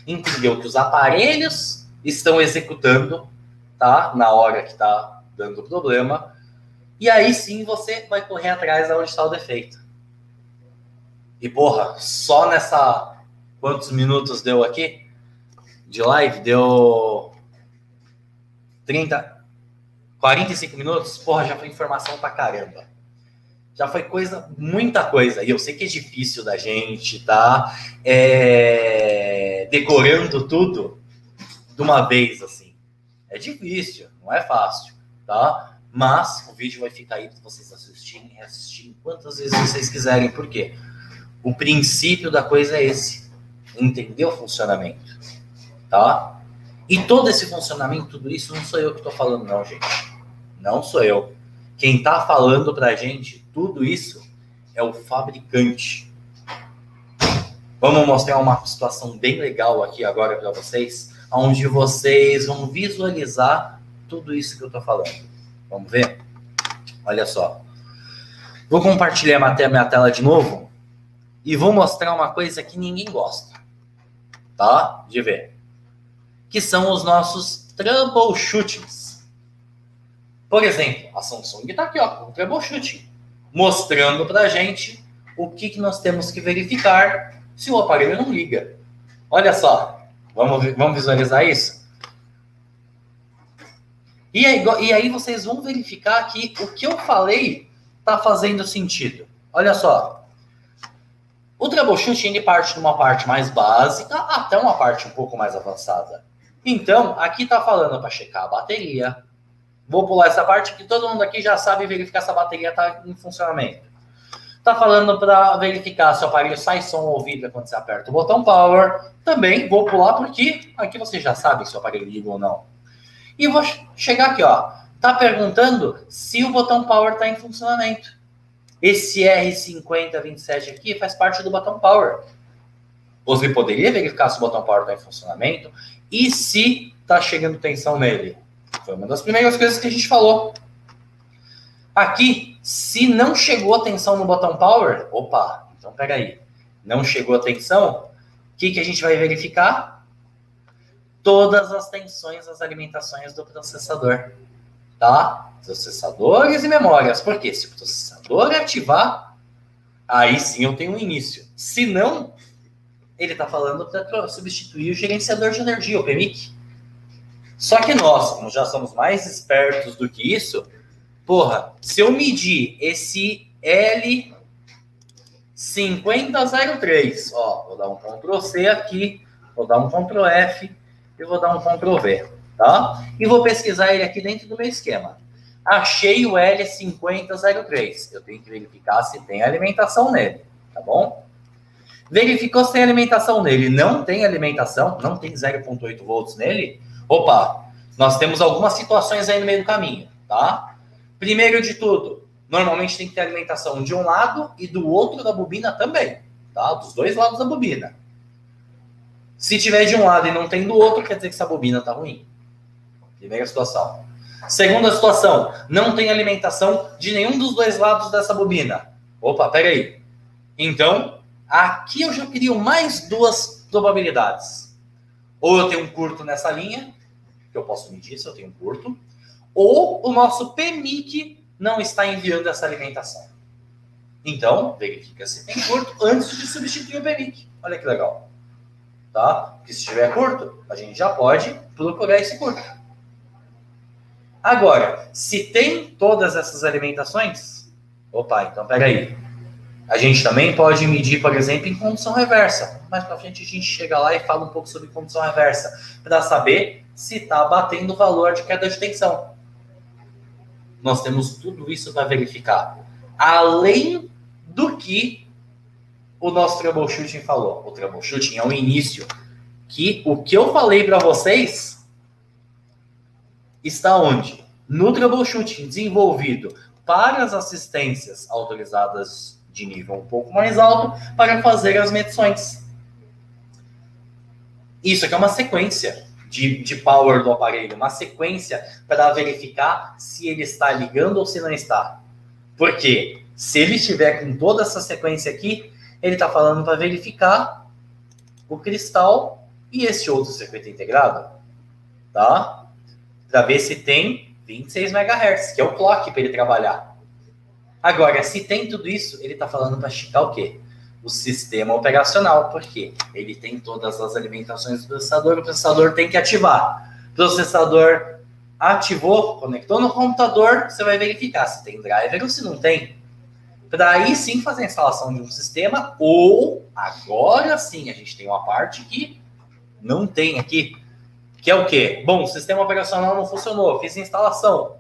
entender o que os aparelhos estão executando, tá? Na hora que tá dando problema. E aí sim você vai correr atrás de onde está o defeito. E porra, só nessa... Quantos minutos deu aqui de live? Deu 30, 45 minutos? Porra, já foi informação pra caramba. Já foi coisa, muita coisa. E eu sei que é difícil da gente tá decorando tudo de uma vez, assim. É difícil, não é fácil, tá? Mas o vídeo vai ficar aí para vocês assistirem e reassistirem quantas vezes vocês quiserem. Por quê? O princípio da coisa é esse. Entender o funcionamento, tá? E todo esse funcionamento, tudo isso, não sou eu que estou falando, não, gente. Não sou eu. Quem está falando pra gente tudo isso é o fabricante. Vamos mostrar uma situação bem legal aqui agora para vocês, onde vocês vão visualizar tudo isso que eu estou falando. Vamos ver? Olha só. Vou compartilhar minha tela de novo e vou mostrar uma coisa que ninguém gosta, tá? De ver. Que são os nossos troubleshootings. Por exemplo, a Samsung está aqui, ó, com o troubleshooting, mostrando pra gente o que nós temos que verificar se o aparelho não liga. Olha só, vamos visualizar isso? E aí vocês vão verificar que o que eu falei está fazendo sentido. Olha só. O troubleshooting ele parte de uma parte mais básica até uma parte um pouco mais avançada. Então, aqui está falando para checar a bateria. Vou pular essa parte que todo mundo aqui já sabe verificar se a bateria está em funcionamento. Está falando para verificar se o aparelho sai som ou vibra quando você aperta o botão power. Também vou pular porque aqui vocês já sabem se o aparelho liga ou não. E vou chegar aqui, ó. Tá perguntando se o botão power está em funcionamento. Esse R5027 aqui faz parte do botão power. Você poderia verificar se o botão power está em funcionamento e se está chegando tensão nele. Foi uma das primeiras coisas que a gente falou. Aqui, se não chegou a tensão no botão power, opa, então peraí, não chegou a tensão, o que a gente vai verificar? Todas as tensões das alimentações do processador, tá? Processadores e memórias, porque se o processador ativar, aí sim eu tenho um início. Se não, ele está falando para substituir o gerenciador de energia, o PMIC. Só que nós, como já somos mais espertos do que isso, porra, se eu medir esse L5003, ó, vou dar um Ctrl C aqui, vou dar um Ctrl F e vou dar um Ctrl V, tá? E vou pesquisar ele aqui dentro do meu esquema. Achei o L5003. Eu tenho que verificar se tem alimentação nele, tá bom? Verificou se tem alimentação nele. Não tem alimentação, não tem 0,8 volts nele. Opa, nós temos algumas situações aí no meio do caminho, tá? Primeiro de tudo, normalmente tem que ter alimentação de um lado e do outro da bobina também, tá? Dos dois lados da bobina. Se tiver de um lado e não tem do outro, quer dizer que essa bobina tá ruim. Primeira situação. Segunda situação, não tem alimentação de nenhum dos dois lados dessa bobina. Opa, peraí. Então, aqui eu já crio mais duas probabilidades. Ou eu tenho um curto nessa linha, que eu posso medir se eu tenho um curto, ou o nosso PMIC não está enviando essa alimentação. Então, verifica se tem curto antes de substituir o PMIC. Olha que legal. Tá? Porque se tiver curto, a gente já pode procurar esse curto. Agora, se tem todas essas alimentações, opa, então peraí. A gente também pode medir, por exemplo, em condução reversa. Mais pra frente a gente chega lá e fala um pouco sobre condução reversa, para saber se está batendo o valor de queda de tensão. Nós temos tudo isso para verificar. Além do que o nosso troubleshooting falou. O troubleshooting é o início. Que o que eu falei para vocês está onde? No troubleshooting desenvolvido para as assistências autorizadas de nível um pouco mais alto para fazer as medições. Isso aqui é uma sequência de power do aparelho, uma sequência para verificar se ele está ligando ou se não está. Por quê? Se ele estiver com toda essa sequência aqui, ele está falando para verificar o cristal e esse outro circuito integrado, tá? Para ver se tem 26 MHz, que é o clock para ele trabalhar. Agora, se tem tudo isso, ele está falando para checar o quê? O sistema operacional, porque ele tem todas as alimentações do processador, o processador tem que ativar. O processador ativou, conectou no computador, você vai verificar se tem driver ou se não tem. Para aí sim fazer a instalação de um sistema, ou agora sim a gente tem uma parte que não tem aqui, que é o quê? Bom, o sistema operacional não funcionou, fiz a instalação.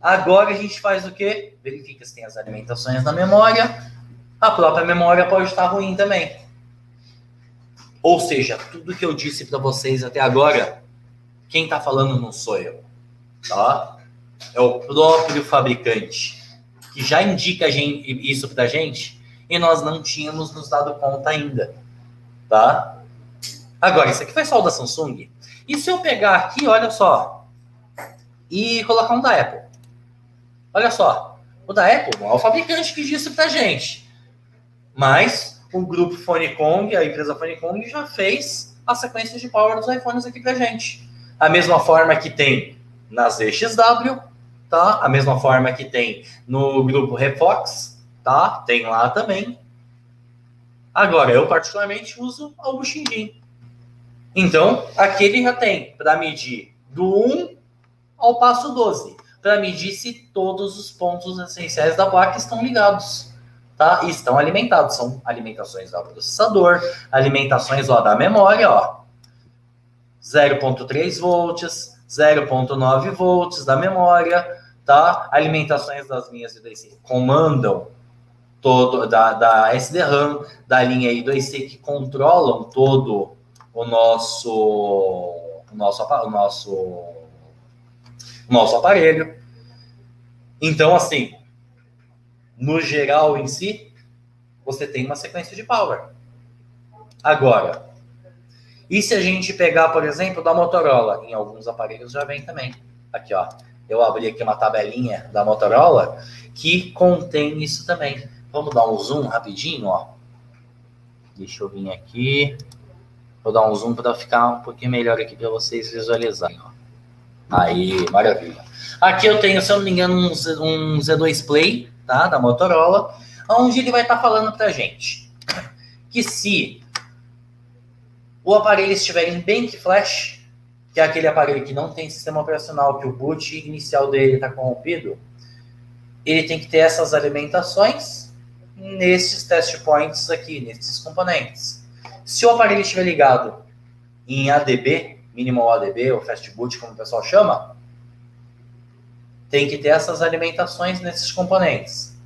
Agora a gente faz o quê? Verifica se tem as alimentações na memória. A própria memória pode estar ruim também. Ou seja, tudo que eu disse para vocês até agora, quem está falando não sou eu, tá? É o próprio fabricante, que já indica isso para a gente e nós não tínhamos nos dado conta ainda, tá? Agora, isso aqui foi só o da Samsung. E se eu pegar aqui, olha só, e colocar um da Apple? Olha só, o da Apple não é o fabricante que disse pra gente. Mas o grupo Phonicom, a empresa Phonicom, já fez a sequência de power dos iPhones aqui pra gente. A mesma forma que tem nas EXW, tá? A mesma forma que tem no grupo Refox, tá? Tem lá também. Agora, eu particularmente uso o Buxindim. Então, aqui ele já tem para medir do 1 ao passo 12, para medir se todos os pontos essenciais da placa estão ligados, tá? E estão alimentados. São alimentações do processador, alimentações da memória, ó. 0,3 volts, 0,9 volts da memória, tá? Alimentações das linhas de 2C que comandam todo, da SD-RAM, da linha I2C que controlam todo o nosso aparelho. Então, assim, no geral em si, você tem uma sequência de power. Agora, e se a gente pegar, por exemplo, da Motorola? Em alguns aparelhos já vem também. Aqui, ó. Eu abri aqui uma tabelinha da Motorola que contém isso também. Vamos dar um zoom rapidinho, ó. Deixa eu vir aqui. Vou dar um zoom para ficar um pouquinho melhor aqui para vocês visualizarem. Ó. Aí, maravilha. Aqui eu tenho, se eu não me engano, um Z2 Play, tá? Da Motorola, onde ele vai estar falando para a gente que se o aparelho estiver em Bank Flash, que é aquele aparelho que não tem sistema operacional, que o boot inicial dele está corrompido, ele tem que ter essas alimentações nesses test points aqui, nesses componentes. Se o aparelho estiver ligado em ADB, Minimal ADB, ou Fast Boot, como o pessoal chama, tem que ter essas alimentações nesses componentes.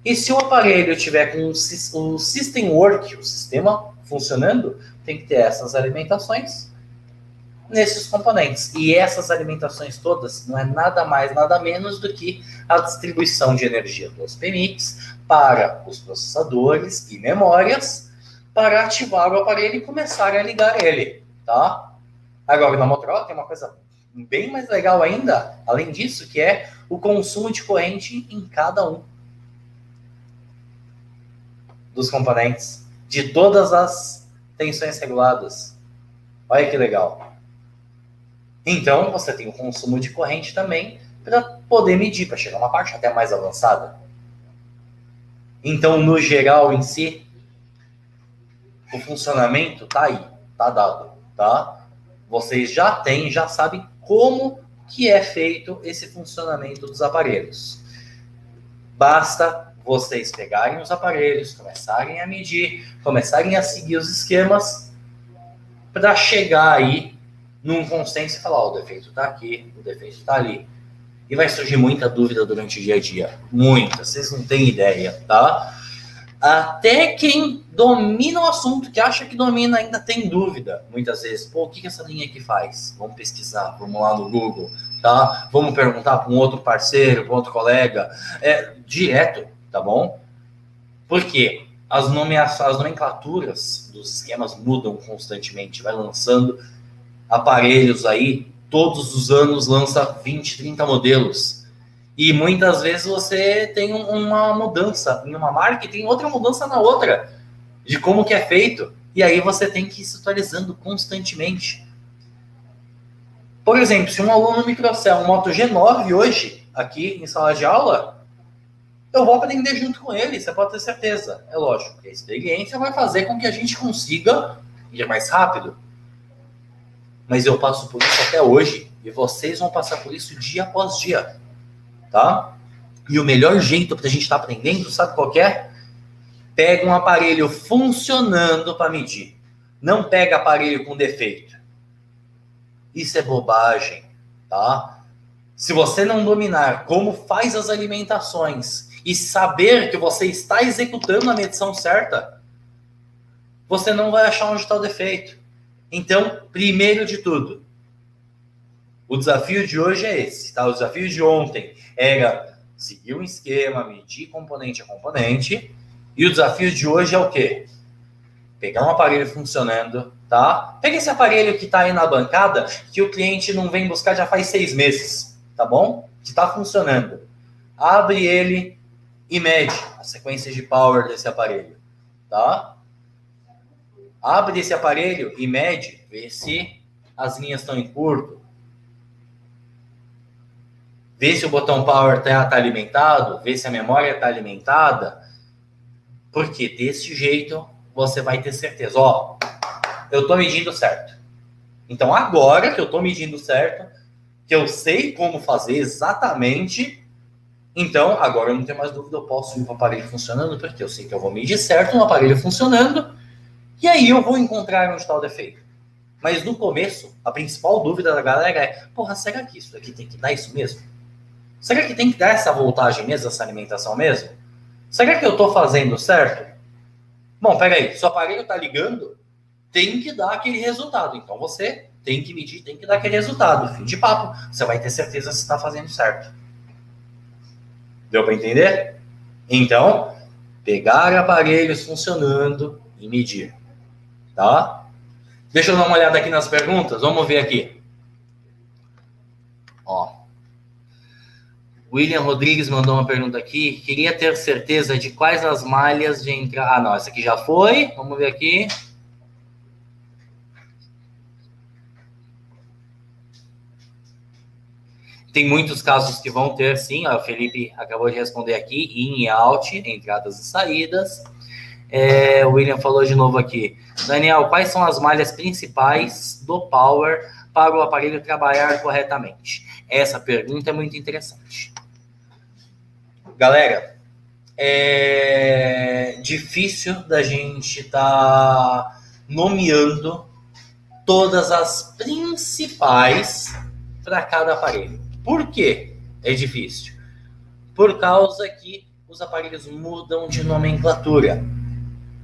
E se o aparelho tiver com o System Work, o sistema funcionando, tem que ter essas alimentações nesses componentes. E essas alimentações todas não é nada mais, nada menos do que a distribuição de energia dos PMICs para os processadores e memórias, para ativar o aparelho e começar a ligar ele, tá? Agora, na Motorola tem uma coisa bem mais legal ainda, além disso, que é o consumo de corrente em cada um dos componentes, de todas as tensões reguladas. Olha que legal. Então, você tem o consumo de corrente também para poder medir, para chegar a uma parte até mais avançada. Então, no geral em si, o funcionamento tá aí, tá dado, tá? Vocês já sabem como que é feito esse funcionamento dos aparelhos. Basta vocês pegarem os aparelhos, começarem a medir, começarem a seguir os esquemas para chegar aí num consenso e falar, ó, o defeito tá aqui, o defeito tá ali. E vai surgir muita dúvida durante o dia a dia. Muita, vocês não têm ideia, tá? Até quem domina o assunto, que acha que domina, ainda tem dúvida. Muitas vezes, pô, o que essa linha aqui faz? Vamos pesquisar, vamos lá no Google, tá? Vamos perguntar para um outro parceiro, para outro colega. Direto, tá bom? Porque as nomenclaturas dos esquemas mudam constantemente, vai lançando aparelhos aí, todos os anos lança 20, 30 modelos. E muitas vezes você tem uma mudança em uma marca e tem outra mudança na outra, de como que é feito. E aí você tem que ir se atualizando constantemente. Por exemplo, se um aluno me trouxer um Moto G9 hoje, aqui em sala de aula, eu vou aprender junto com ele, você pode ter certeza. É lógico que a experiência vai fazer com que a gente consiga ir mais rápido. Mas eu passo por isso até hoje, e vocês vão passar por isso dia após dia, tá? E o melhor jeito para a gente estar aprendendo, sabe qual que é? Pega um aparelho funcionando para medir. Não pega aparelho com defeito. Isso é bobagem, tá? Se você não dominar como faz as alimentações e saber que você está executando a medição certa, você não vai achar onde está o defeito. Então, primeiro de tudo, o desafio de hoje é esse, tá? O desafio de ontem era seguir um esquema, medir componente a componente. E o desafio de hoje é o quê? Pegar um aparelho funcionando, tá? Pega esse aparelho que está aí na bancada, que o cliente não vem buscar já faz 6 meses, tá bom? Que está funcionando. Abre ele e mede a sequência de power desse aparelho, tá? Abre esse aparelho e mede, vê se as linhas estão em curto. Vê se o botão power está alimentado, vê se a memória está alimentada. Porque desse jeito você vai ter certeza. Ó, eu estou medindo certo. Então agora que eu estou medindo certo, que eu sei como fazer exatamente, então agora eu não tenho mais dúvida, eu posso ir para o aparelho funcionando, porque eu sei que eu vou medir certo no aparelho funcionando, e aí eu vou encontrar onde está o defeito. Mas no começo, a principal dúvida da galera é, porra, será que isso daqui tem que dar isso mesmo? Será que tem que dar essa voltagem mesmo, essa alimentação mesmo? Será que eu estou fazendo certo? Bom, peraí, se o aparelho está ligando, tem que dar aquele resultado. Então você tem que medir, tem que dar aquele resultado. Fim de papo. Você vai ter certeza se está fazendo certo. Deu para entender? Então, pegar aparelhos funcionando e medir. Tá? Deixa eu dar uma olhada aqui nas perguntas. Vamos ver aqui. Ó. William Rodrigues mandou uma pergunta aqui. Queria ter certeza de quais as malhas de entrada... Ah, não. Essa aqui já foi. Vamos ver aqui. Tem muitos casos que vão ter, sim. Ó, o Felipe acabou de responder aqui. In e out, entradas e saídas. O William falou de novo aqui. Daniel, quais são as malhas principais do Power para o aparelho trabalhar corretamente? Essa pergunta é muito interessante. Galera, é difícil da gente estar nomeando todas as principais para cada aparelho. Por quê? É difícil. Por causa que os aparelhos mudam de nomenclatura.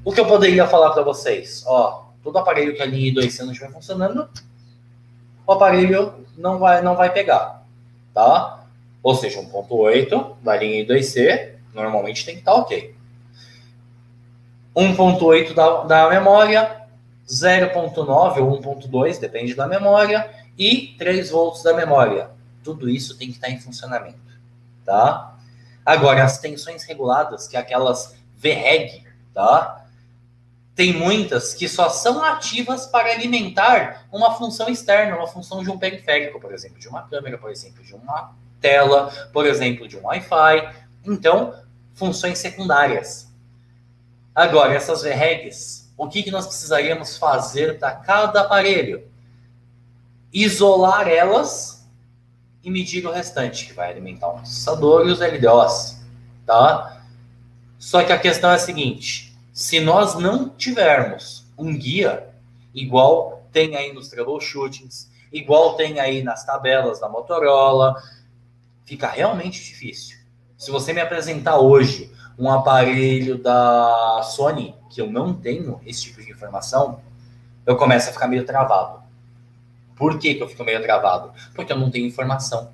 O que eu poderia falar para vocês? Ó, todo aparelho que a linha I2C não estiver funcionando, o aparelho não vai pegar, tá? Ou seja, 1.8 da linha I2C normalmente tem que estar ok. 1.8 da memória, 0.9 ou 1.2, depende da memória, e 3 volts da memória. Tudo isso tem que estar em funcionamento, tá? Agora, as tensões reguladas, que é aquelas VREG, tá? Tem muitas que só são ativas para alimentar uma função externa, uma função de um periférico, por exemplo, de uma câmera, por exemplo, de uma tela, por exemplo, de um Wi-Fi. Então, funções secundárias. Agora, essas VREGs, o que nós precisaríamos fazer para cada aparelho? Isolar elas e medir o restante, que vai alimentar o processador e os LDOs, tá? Só que a questão é a seguinte, se nós não tivermos um guia, igual tem aí nos troubleshootings, igual tem aí nas tabelas da Motorola, fica realmente difícil. Se você me apresentar hoje um aparelho da Sony, que eu não tenho esse tipo de informação, eu começo a ficar meio travado. Por que eu fico meio travado? Porque eu não tenho informação.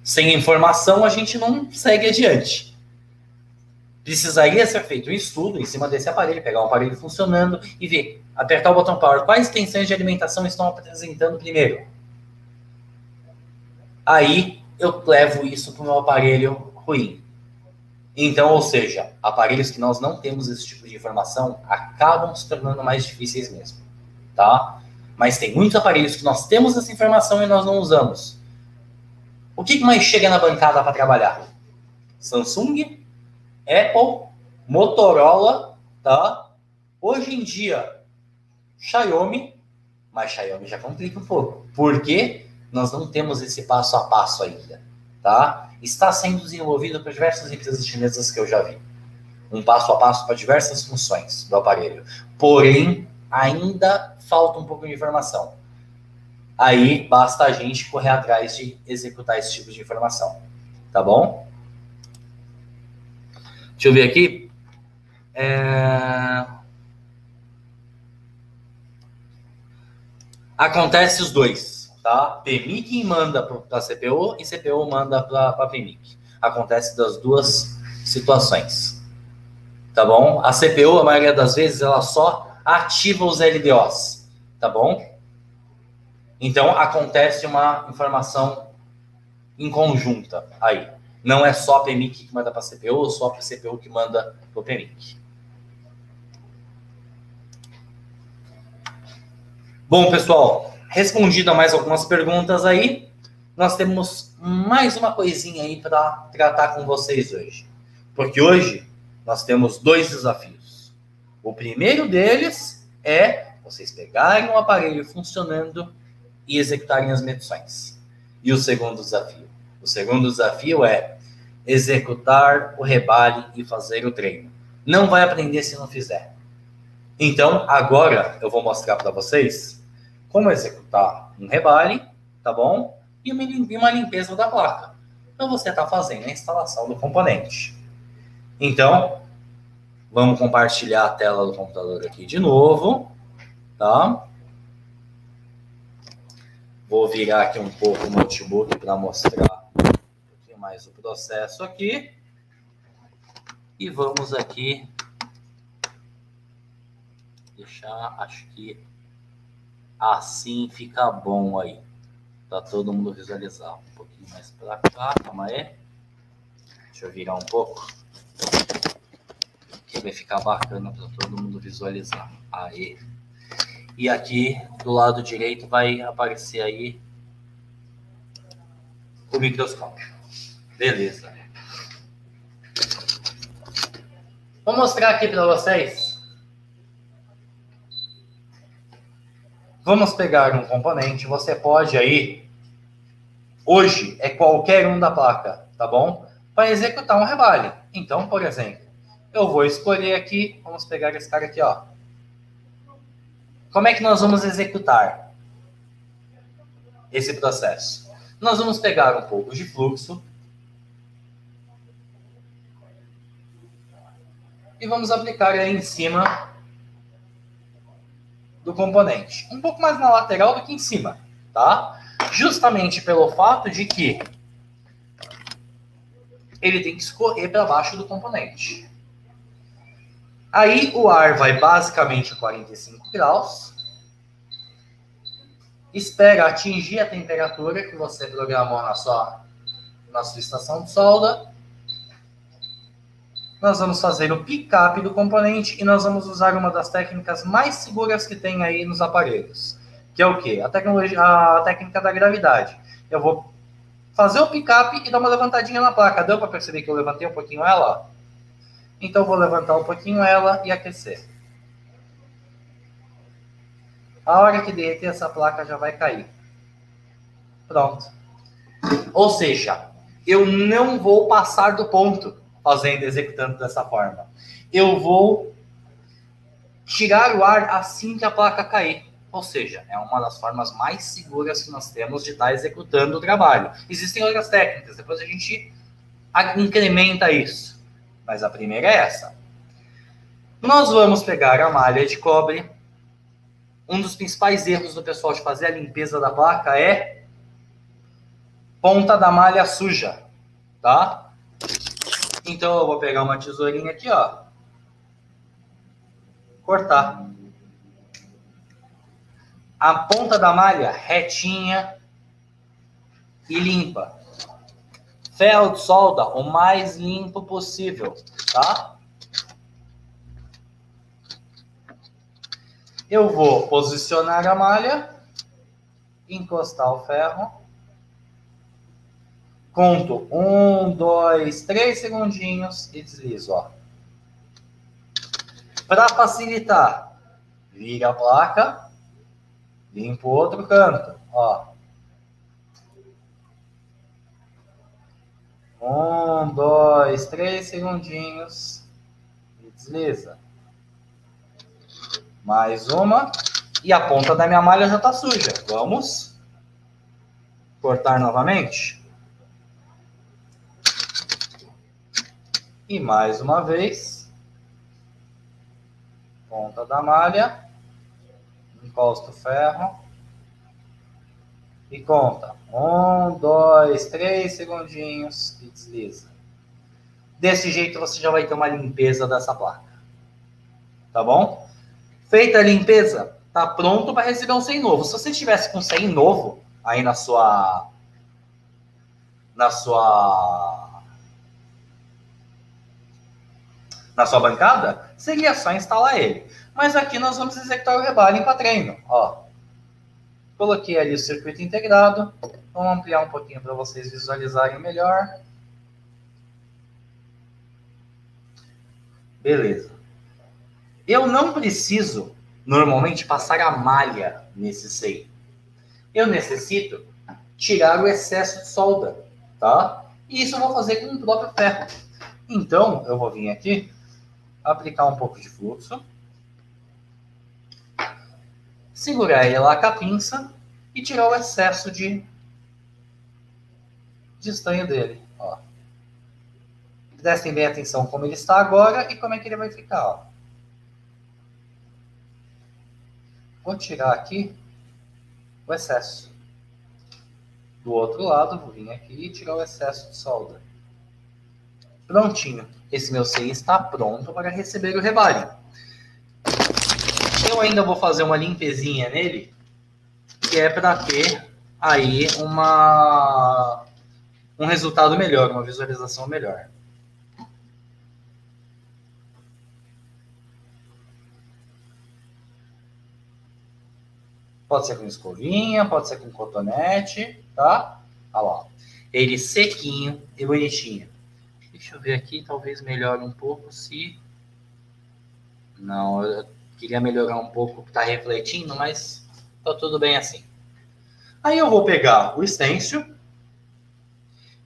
Sem informação, a gente não segue adiante. Precisaria ser feito um estudo em cima desse aparelho, pegar o aparelho funcionando e ver, apertar o botão power, quais tensões de alimentação estão apresentando primeiro. Aí eu levo isso para o meu aparelho ruim. Então, ou seja, aparelhos que nós não temos esse tipo de informação acabam se tornando mais difíceis mesmo, tá? Mas tem muitos aparelhos que nós temos essa informação e nós não usamos. O que mais chega na bancada para trabalhar? Samsung, Apple, Motorola, tá? Hoje em dia, Xiaomi, mas Xiaomi já complica um pouco. Por quê? Nós não temos esse passo a passo ainda, tá? Está sendo desenvolvido por diversas empresas chinesas que eu já vi. Um passo a passo para diversas funções do aparelho. Porém, ainda falta um pouco de informação. Aí, basta a gente correr atrás de executar esse tipo de informação. Tá bom? Deixa eu ver aqui. Acontece os dois, tá? PMIC manda para a CPU e CPU manda para a PMIC. Acontece das duas situações, tá bom? A CPU, a maioria das vezes, ela só ativa os LDOs, tá bom? Então, acontece uma informação em conjunta aí. Não é só a PMIC que manda para a CPU ou só a CPU que manda para o PMIC. Bom, pessoal, respondido a mais algumas perguntas aí, nós temos mais uma coisinha aí para tratar com vocês hoje. Porque hoje nós temos dois desafios. O primeiro deles é vocês pegarem o aparelho funcionando e executarem as medições. E o segundo desafio? O segundo desafio é executar o rebale e fazer o treino. Não vai aprender se não fizer. Então, agora eu vou mostrar para vocês como executar um rebale, tá bom? E uma limpeza da placa. Então, você está fazendo a instalação do componente. Então, vamos compartilhar a tela do computador aqui de novo, tá? Vou virar aqui um pouco o notebook para mostrar um pouquinho mais o processo aqui. E vamos aqui deixar, acho que assim fica bom aí. Para todo mundo visualizar. Um pouquinho mais para cá, calma aí. Deixa eu virar um pouco. Que vai ficar bacana para todo mundo visualizar. Aí. E aqui do lado direito vai aparecer aí o microscópio. Beleza. Vou mostrar aqui para vocês. Vamos pegar um componente. Você pode aí, hoje é qualquer um da placa, tá bom? Para executar um rebale. Então, por exemplo, eu vou escolher aqui, vamos pegar esse cara aqui, ó. Como é que nós vamos executar esse processo? Nós vamos pegar um pouco de fluxo e vamos aplicar aí em cima do componente. Um pouco mais na lateral do que em cima, tá? Justamente pelo fato de que ele tem que escorrer para baixo do componente. Aí o ar vai basicamente a 45 graus. Espera atingir a temperatura que você programou na sua estação de solda. Nós vamos fazer o pick-up do componente e nós vamos usar uma das técnicas mais seguras que tem aí nos aparelhos. Que é o quê? A técnica da gravidade. Eu vou fazer o pick-up e dar uma levantadinha na placa. Deu para perceber que eu levantei um pouquinho ela? Então eu vou levantar um pouquinho ela e aquecer. A hora que derreter, essa placa já vai cair. Pronto. Ou seja, eu não vou passar do ponto executando dessa forma. Eu vou tirar o ar assim que a placa cair. Ou seja, é uma das formas mais seguras que nós temos de estar executando o trabalho. Existem outras técnicas, depois a gente incrementa isso. Mas a primeira é essa. Nós vamos pegar a malha de cobre. Um dos principais erros do pessoal de fazer a limpeza da placa é ponta da malha suja, tá? Então eu vou pegar uma tesourinha aqui, ó. Cortar. A ponta da malha retinha e limpa. Ferro de solda o mais limpo possível, tá? Eu vou posicionar a malha, encostar o ferro, conto 1, 2, 3 segundinhos e deslizo, ó. Para facilitar, vira a placa, limpo o outro canto, ó. 1, 2, 3 segundinhos e desliza. Mais uma. E a ponta da minha malha já está suja. Vamos cortar novamente. E mais uma vez. Ponta da malha. Encosta o ferro. E conta. 1, 2, 3 segundinhos e desliza. Desse jeito você já vai ter uma limpeza dessa placa. Tá bom? Feita a limpeza, tá pronto para receber um SEM novo. Se você estivesse com um SEM novo aí na sua bancada, seria só instalar ele. Mas aqui nós vamos executar o rebalem para treino. Ó, coloquei ali o circuito integrado. Vamos ampliar um pouquinho para vocês visualizarem melhor. Beleza. Eu não preciso, normalmente, passar a malha nesse SEI. Eu necessito tirar o excesso de solda, tá? E isso eu vou fazer com o próprio ferro. Então, eu vou vir aqui, aplicar um pouco de fluxo, segurar ele lá com a pinça e tirar o excesso de estanho dele, ó. Prestem bem atenção como ele está agora e como é que ele vai ficar, ó. Vou tirar aqui o excesso. Do outro lado, vou vir aqui e tirar o excesso de solda. Prontinho. Esse meu SEI está pronto para receber o rebalho. Eu ainda vou fazer uma limpezinha nele, que é para ter aí um resultado melhor, uma visualização melhor. Pode ser com escovinha, pode ser com cotonete, tá? Olha lá. Ele sequinho e bonitinho. Deixa eu ver aqui, talvez melhore um pouco se... Não, eu queria melhorar um pouco o que tá refletindo, mas tá tudo bem assim. Aí eu vou pegar o stencil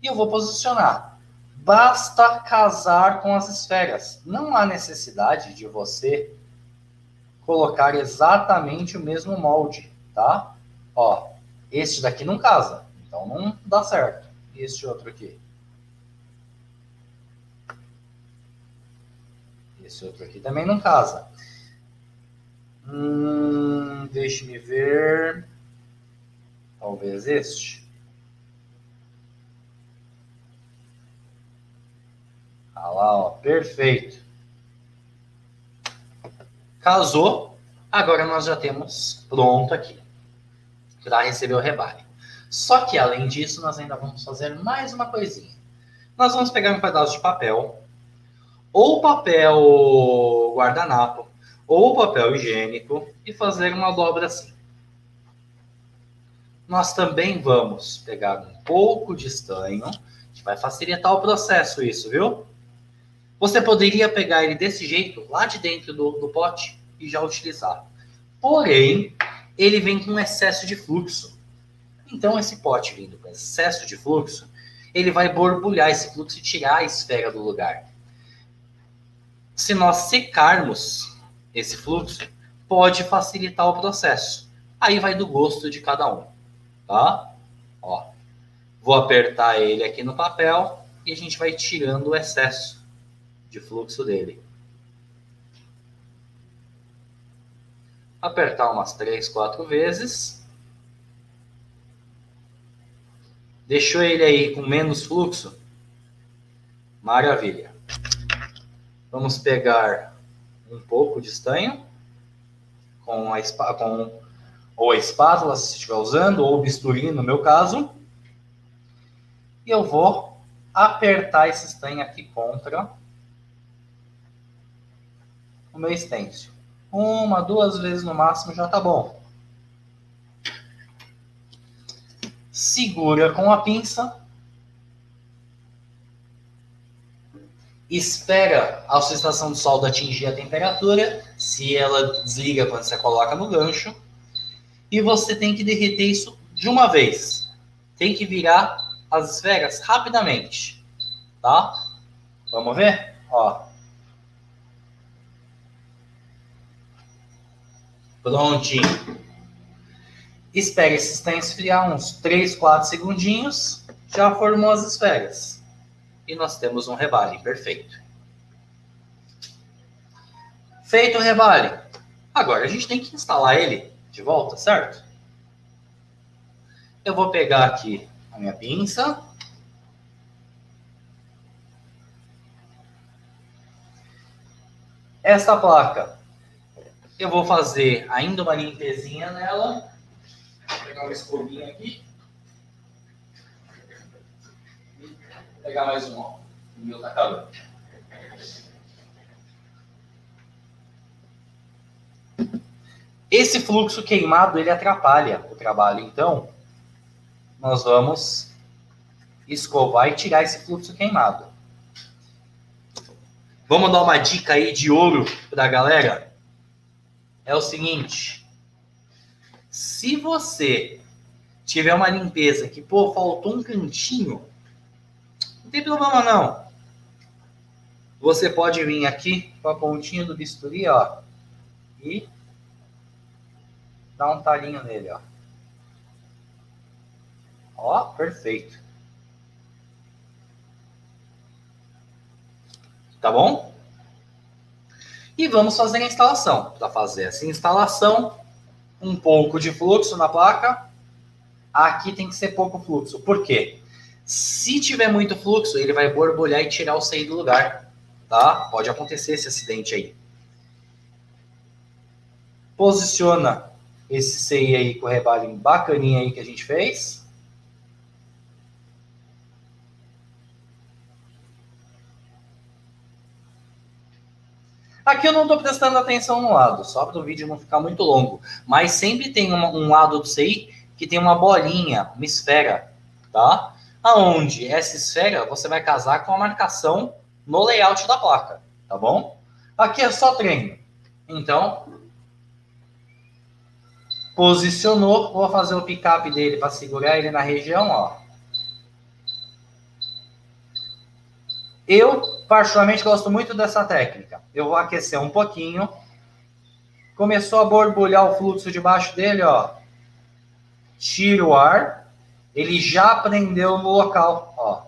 e eu vou posicionar. Basta casar com as esferas. Não há necessidade de você colocar exatamente o mesmo molde, tá? Ó, este daqui não casa, então não dá certo. E este outro aqui? Esse outro aqui também não casa. Deixe-me ver. Talvez este. Ah lá, ó, perfeito. Casou. Agora nós já temos pronto aqui para receber o rebalho. Só que além disso, nós ainda vamos fazer mais uma coisinha. Nós vamos pegar um pedaço de papel, ou papel guardanapo, ou papel higiênico, e fazer uma dobra assim. Nós também vamos pegar um pouco de estanho, que vai facilitar o processo isso, viu? Você poderia pegar ele desse jeito, lá de dentro do pote, e já utilizar. Porém, ele vem com excesso de fluxo. Então, esse pote vindo com excesso de fluxo, ele vai borbulhar esse fluxo e tirar a esfera do lugar. Se nós secarmos esse fluxo, pode facilitar o processo. Aí vai do gosto de cada um, tá? Ó, vou apertar ele aqui no papel e a gente vai tirando o excesso de fluxo dele. Apertar umas 3, 4 vezes. Deixou ele aí com menos fluxo? Maravilha. Vamos pegar um pouco de estanho com a espátula, se estiver usando, ou bisturi, no meu caso. E eu vou apertar esse estanho aqui contra o meu stencil. 1, 2 vezes no máximo já tá bom. Segura com a pinça. Espera a sua estação de solda atingir a temperatura. Se ela desliga quando você coloca no gancho. E você tem que derreter isso de uma vez. Tem que virar as esferas rapidamente. Tá? Vamos ver? Ó. Prontinho. Espere esse estanho esfriar uns 3, 4 segundinhos. Já formou as esferas. E nós temos um rebale perfeito. Feito o rebale. Agora a gente tem que instalar ele de volta, certo? Eu vou pegar aqui a minha pinça. Esta placa, eu vou fazer ainda uma limpezinha nela. Vou pegar uma escovinha aqui. Vou pegar mais um, ó. O meu tá calor. Esse fluxo queimado, ele atrapalha o trabalho. Então, nós vamos escovar e tirar esse fluxo queimado. Vamos dar uma dica aí de ouro pra galera? É o seguinte. Se você tiver uma limpeza que, pô, faltou um cantinho, não tem problema não. Você pode vir aqui com a pontinha do bisturi, ó, e dar um talinho nele, ó. Ó, perfeito. Tá bom? E vamos fazer a instalação. Para fazer essa instalação, um pouco de fluxo na placa. Aqui tem que ser pouco fluxo. Por quê? Se tiver muito fluxo, ele vai borbulhar e tirar o CI do lugar. Tá? Pode acontecer esse acidente aí. Posiciona esse CI aí com o rebale bacaninha aí que a gente fez. Aqui eu não estou prestando atenção no lado, só para o vídeo não ficar muito longo. Mas sempre tem um lado do CI que tem uma bolinha, uma esfera, tá? Aonde essa esfera você vai casar com a marcação no layout da placa, tá bom? Aqui é só treino. Então, posicionou, vou fazer o pick-up dele para segurar ele na região, ó. Eu, particularmente, gosto muito dessa técnica. Eu vou aquecer um pouquinho. Começou a borbulhar o fluxo debaixo dele, ó. Tiro o ar. Ele já prendeu no local, ó.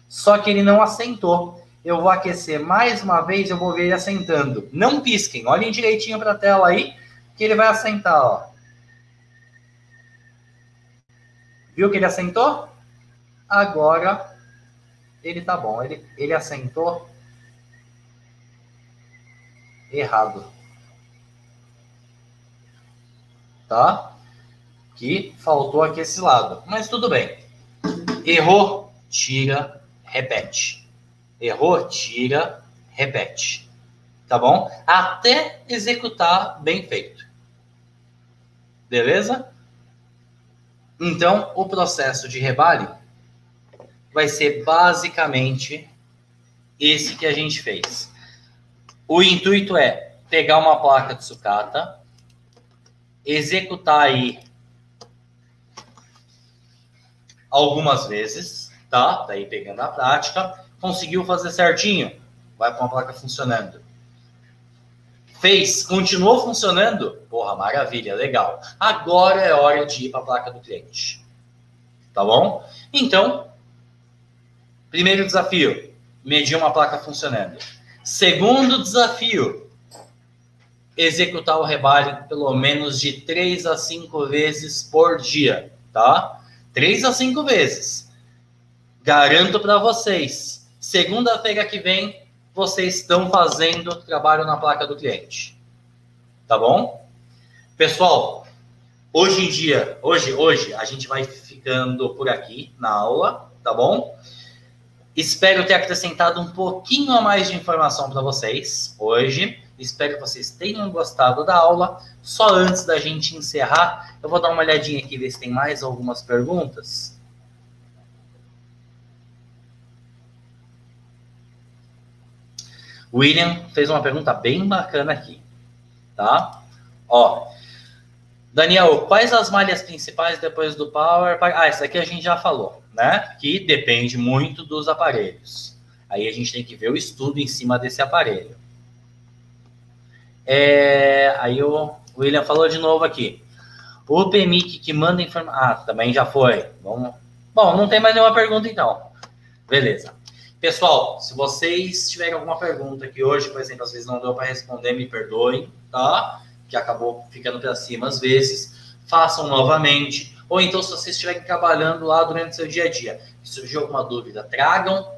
Só que ele não assentou. Eu vou aquecer mais uma vez, eu vou ver ele assentando. Não pisquem, olhem direitinho para a tela aí, que ele vai assentar, ó. Viu que ele assentou? Agora ele tá bom. Ele assentou errado. Tá? Que faltou aqui esse lado. Mas tudo bem. Errou, tira, repete. Errou, tira, repete. Tá bom? Até executar bem feito. Beleza? Então, o processo de rebale vai ser basicamente esse que a gente fez. O intuito é pegar uma placa de sucata, executar aí algumas vezes, tá? Daí pegando a prática, conseguiu fazer certinho, vai com a placa funcionando. Fez, continuou funcionando? Porra, maravilha, legal. Agora é hora de ir para a placa do cliente. Tá bom? Então, primeiro desafio, medir uma placa funcionando. Segundo desafio, executar o rebale pelo menos de 3 a 5 vezes por dia, tá? 3 a 5 vezes. Garanto para vocês, segunda-feira que vem, vocês estão fazendo trabalho na placa do cliente. Tá bom? Pessoal, hoje em dia, hoje, a gente vai ficando por aqui na aula, tá bom? Espero ter acrescentado um pouquinho a mais de informação para vocês hoje. Espero que vocês tenham gostado da aula. Só antes da gente encerrar, eu vou dar uma olhadinha aqui, ver se tem mais algumas perguntas. William fez uma pergunta bem bacana aqui, tá? Ó, Daniel, quais as malhas principais depois do Power? Essa aqui a gente já falou, né? Que depende muito dos aparelhos. Aí a gente tem que ver o estudo em cima desse aparelho. Aí o William falou de novo aqui. O PMIC que manda informação... também já foi. Bom, não tem mais nenhuma pergunta então. Beleza. Pessoal, se vocês tiverem alguma pergunta que hoje, por exemplo, às vezes não deu para responder, me perdoem, tá? Que acabou ficando para cima às vezes, façam novamente. Ou então, se vocês estiverem trabalhando lá durante o seu dia a dia, se surgir alguma dúvida, tragam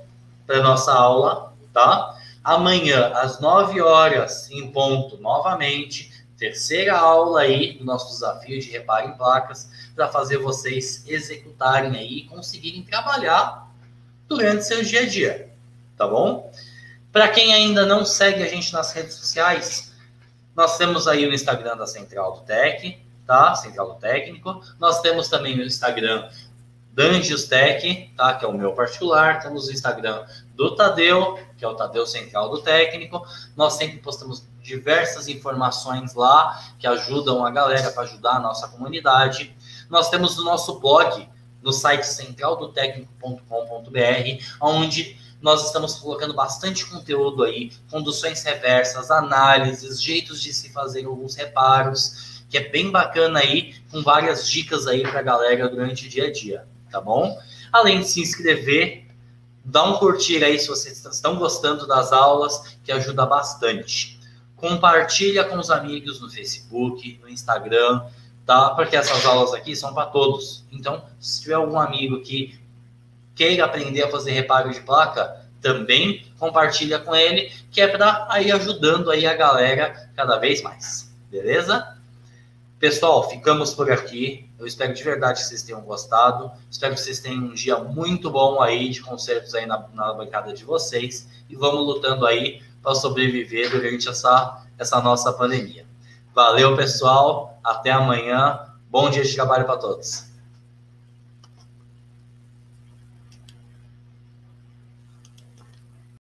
para a nossa aula, tá? Amanhã, às 9 horas, em ponto, novamente, terceira aula aí do nosso desafio de reparo em placas, para fazer vocês executarem aí e conseguirem trabalhar durante seu dia a dia, tá bom? Para quem ainda não segue a gente nas redes sociais, nós temos aí o Instagram da Central do Tec, tá? Central do Técnico. Nós temos também o Instagram Dangios Tech, tá? Que é o meu particular. Temos o Instagram do Tadeu, que é o Tadeu Central do Técnico. Nós sempre postamos diversas informações lá que ajudam a galera, para ajudar a nossa comunidade. Nós temos o nosso blog no site centraldotecnico.com.br, onde nós estamos colocando bastante conteúdo aí, conduções reversas, análises, jeitos de se fazer alguns reparos, que é bem bacana aí, com várias dicas aí para a galera durante o dia a dia, tá bom? Além de se inscrever, dá um curtir aí se vocês estão gostando das aulas, que ajuda bastante. Compartilha com os amigos no Facebook, no Instagram, tá? Porque essas aulas aqui são para todos. Então, se tiver algum amigo que queira aprender a fazer reparo de placa, também compartilha com ele, que é para ir ajudando aí a galera cada vez mais. Beleza? Pessoal, ficamos por aqui. Eu espero de verdade que vocês tenham gostado. Espero que vocês tenham um dia muito bom aí de concertos aí na bancada de vocês. E vamos lutando aí para sobreviver durante essa nossa pandemia. Valeu, pessoal. Até amanhã. Bom dia de trabalho para todos.